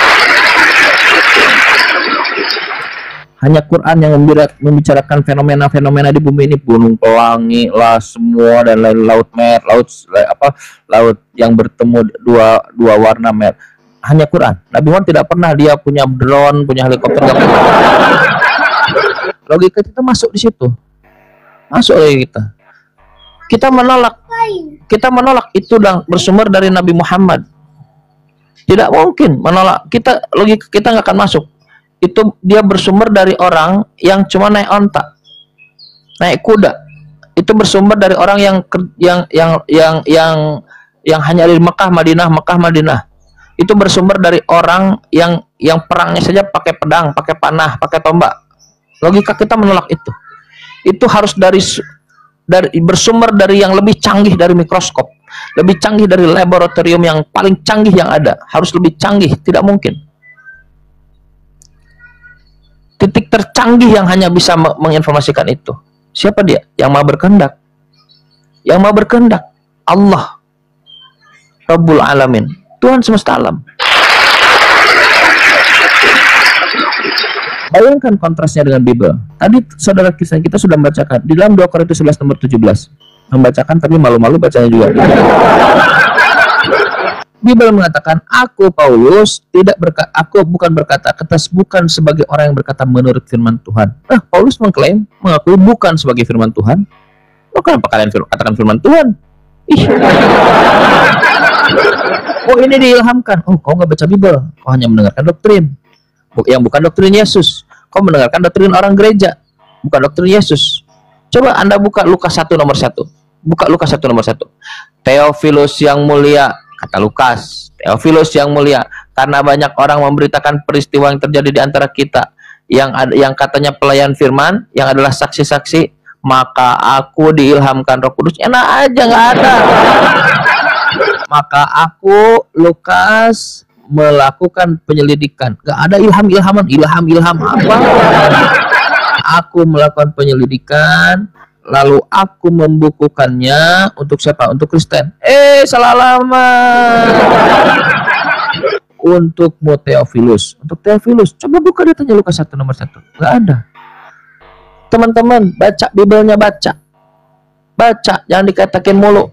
Hanya Quran yang membicarakan fenomena-fenomena di bumi ini, gunung pelangi lah semua dan lain, laut merah, laut yang bertemu dua warna merah. Hanya Quran. Nabi Muhammad tidak pernah dia punya drone, punya helikopter. Logika kita masuk di situ. Masuk lagi kita menolak itu bersumber dari Nabi Muhammad. Tidak mungkin menolak, logika kita nggak akan masuk. Itu dia bersumber dari orang yang cuma naik onta, naik kuda. Itu bersumber dari orang yang hanya di Mekah Madinah. Itu bersumber dari orang yang perangnya saja pakai pedang, pakai panah, pakai tombak. Logika kita menolak itu. Itu harus dari bersumber dari yang lebih canggih dari mikroskop, lebih canggih dari laboratorium yang paling canggih yang ada. Harus lebih canggih, tidak mungkin. Titik tercanggih yang hanya bisa menginformasikan itu. Siapa dia? Yang Maha berkehendak. Yang Maha berkehendak, Allah Rabbul Alamin, Tuhan semesta alam. Bayangkan kontrasnya dengan Bible. Tadi saudara kita sudah membacakan di dalam 2 Korintus 11 nomor 17. Membacakan tapi malu-malu bacanya juga. Bible mengatakan, aku Paulus aku bukan berkata ketas, bukan sebagai orang yang berkata menurut firman Tuhan. Nah, Paulus mengakui bukan sebagai firman Tuhan. Oh, kenapa kalian katakan firman Tuhan? Ih. Oh, ini diilhamkan. Oh, kau nggak baca Bible, kau hanya mendengarkan doktrin yang bukan doktrin Yesus. Kau mendengarkan doktrin orang gereja, bukan doktrin Yesus. Coba Anda buka Lukas 1 nomor 1. Buka Lukas 1 nomor 1. Theophilus yang mulia, kata Lukas, Theophilus yang mulia, karena banyak orang memberitakan peristiwa yang terjadi di antara kita, yang katanya pelayan firman, yang adalah saksi-saksi, maka aku diilhamkan Roh Kudus. Enak aja, nggak ada. Maka aku, Lukas, melakukan penyelidikan. Gak ada ilham apa. Aku melakukan penyelidikan, lalu aku membukukannya untuk siapa? Untuk Kristen. Salah alamat. Untukmu Theophilus. Untuk Theophilus. Coba buka, dia tanya Lukas 1 nomor 1. Gak ada. Teman-teman, baca Biblenya, baca, jangan dikatakan mulu.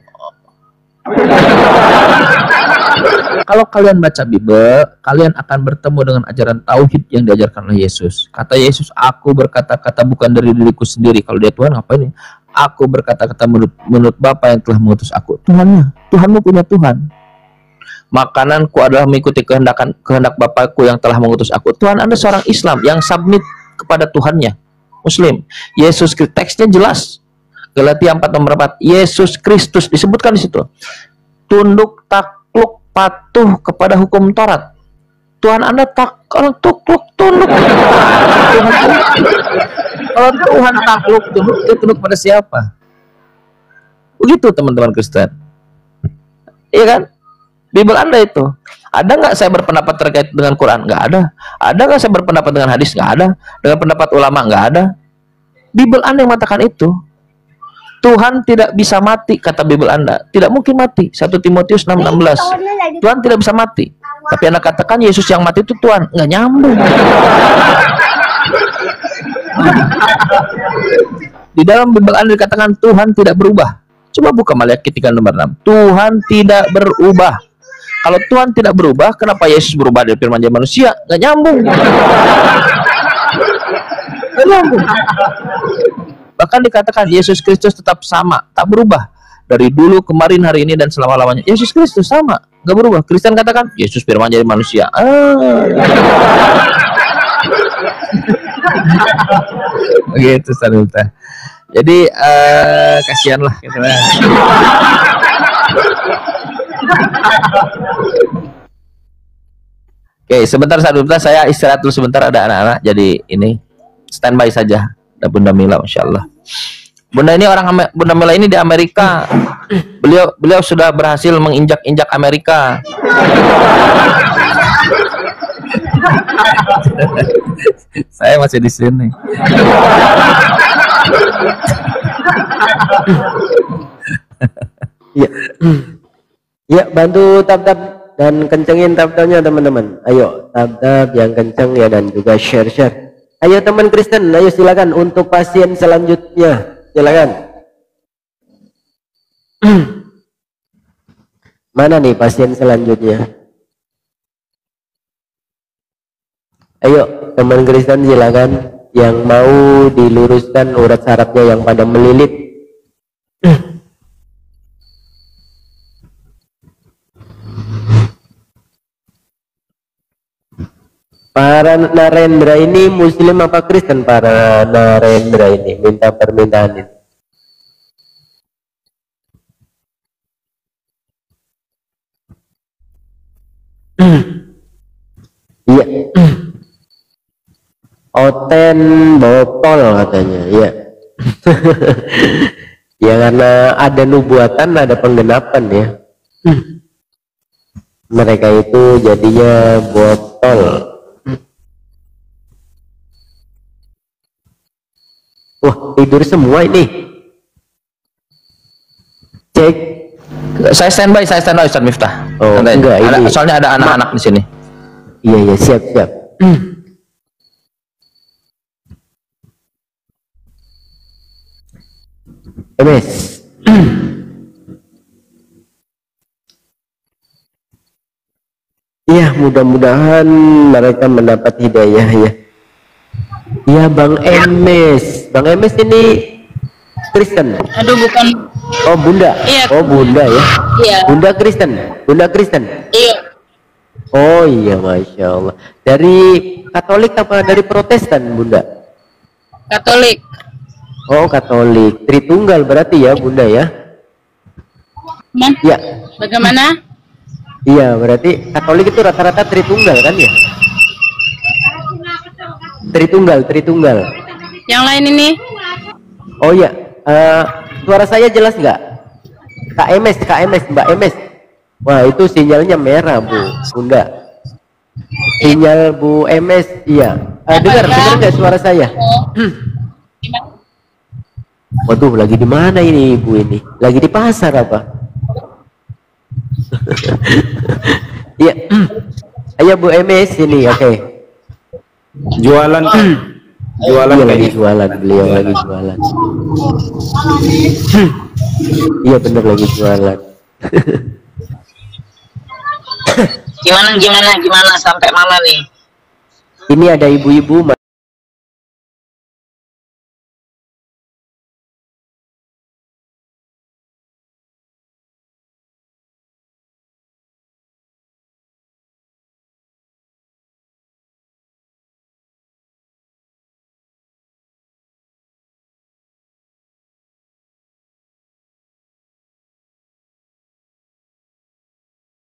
Kalau kalian baca Bible, kalian akan bertemu dengan ajaran tauhid yang diajarkan oleh Yesus. Kata Yesus, aku berkata-kata bukan dari diriku sendiri. Kalau dia Tuhan, apa ini? Aku berkata-kata menurut Bapa yang telah mengutus aku. Tuhanmu punya Tuhan. Makananku adalah mengikuti kehendak Bapakku yang telah mengutus aku. Tuhan Anda seorang Islam yang submit kepada Tuhannya, Muslim. Yesus, teksnya jelas. Galatia 4 nomor 4. Yesus Kristus disebutkan di situ. Tunduk, takluk, patuh kepada hukum Taurat. Tuhan Anda tunduk. Kalau Tuhan takluk, dia tunduk pada siapa? Begitu teman-teman Kristen. Iya kan? Bible Anda itu. Ada nggak saya berpendapat terkait dengan Quran? Nggak ada. Ada nggak saya berpendapat dengan hadis? Nggak ada. Dengan pendapat ulama? Nggak ada. Bible Anda yang mengatakan itu. Tuhan tidak bisa mati, kata Bible Anda. Tidak mungkin mati. 1 Timotius 6:16. Tuhan tidak bisa mati. Tapi Anda katakan Yesus yang mati itu Tuhan. Nggak nyambung. Di dalam Bible Anda dikatakan Tuhan tidak berubah. Coba buka Maliaki 3 nomor 6. Tuhan tidak berubah. Kalau Tuhan tidak berubah, kenapa Yesus berubah dari firman dia manusia? Nggak nyambung. Bahkan dikatakan Yesus Kristus tetap sama, tak berubah dari dulu, kemarin, hari ini, dan selama-lamanya. Yesus Kristus sama, nggak berubah. Kristen katakan Yesus firman jadi manusia. Begitu Sanulta. Jadi kasihan lah. Oke, sebentar Sanulta, saya istirahat dulu sebentar, ada anak-anak. Jadi ini standby saja. Ada Bunda Mila, Masya Allah. Bunda Mila ini di Amerika. Beliau sudah berhasil menginjak-injak Amerika. Saya masih di sini. Ya, ya, bantu tab-tab dan kencengin tab-tabnya teman-teman. Ayo tab-tab yang kenceng ya, dan juga share-share. Ayo teman Kristen, ayo silakan untuk pasien selanjutnya, silakan. Mana nih pasien selanjutnya? Ayo teman Kristen silakan yang mau diluruskan urat sarafnya yang pada melilit. Para Narendra ini Muslim apa Kristen? Para Narendra ini minta permintaan ini. Iya. Oten botol katanya, iya. Ya karena ada nubuatan, ada penggenapan ya. Mereka itu jadinya botol. Wah, tidur semua ini. Cek. Saya standby Ustaz Miftah. Oh, enggak, ini. Soalnya ada anak-anak di sini. Iya, siap. MS. Ya, mudah-mudahan mereka mendapat hidayah ya. Ya, Bang MS. Bang MS ini Kristen. Aduh, bukan. Oh, Bunda. Iya. Oh, Bunda ya. Iya. Bunda Kristen. Iya. Oh iya, Masya Allah. Dari Katolik apa dari Protestan, Bunda? Katolik. Oh, Katolik. Tritunggal berarti ya, Bunda ya? Ya. Bagaimana? Iya, berarti Katolik itu rata-rata Tritunggal kan ya? Tritunggal. Yang lain ini? Oh iya, suara saya jelas nggak? KMS, Mbak MS. Wah, itu sinyalnya merah, Bunda. Sinyal Bu MS, iya. Dengar nggak suara saya? Waduh, lagi di mana ini Ibu ini? Lagi di pasar apa? Iya. Ayo Bu MS ini, oke. Jualan iya, lagi jualan, beliau lagi jualan. Iya bener, lagi jualan. Gimana sampai mana nih? Ini ada ibu-ibu.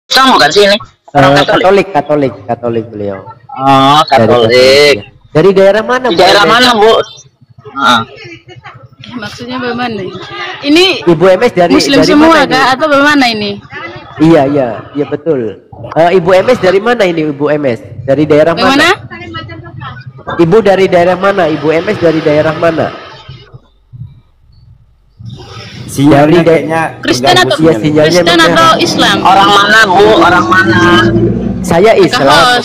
Kamu kan sini? Katolik beliau. Oh, Katolik. Dari daerah mana? Di daerah mana, Bu? Maksudnya bagaimana? Ini Ibu MS dari Muslim dari semua mana kah atau bagaimana ini? Iya betul. Ibu MS dari mana ini, Ibu MS? Dari daerah mana? Ibu dari daerah mana? Ibu MS dari daerah mana? Sinyalnya kayaknya Kristen atau Kristen atau Islam? Orang mana, Bu? Orang mana? Saya Islam.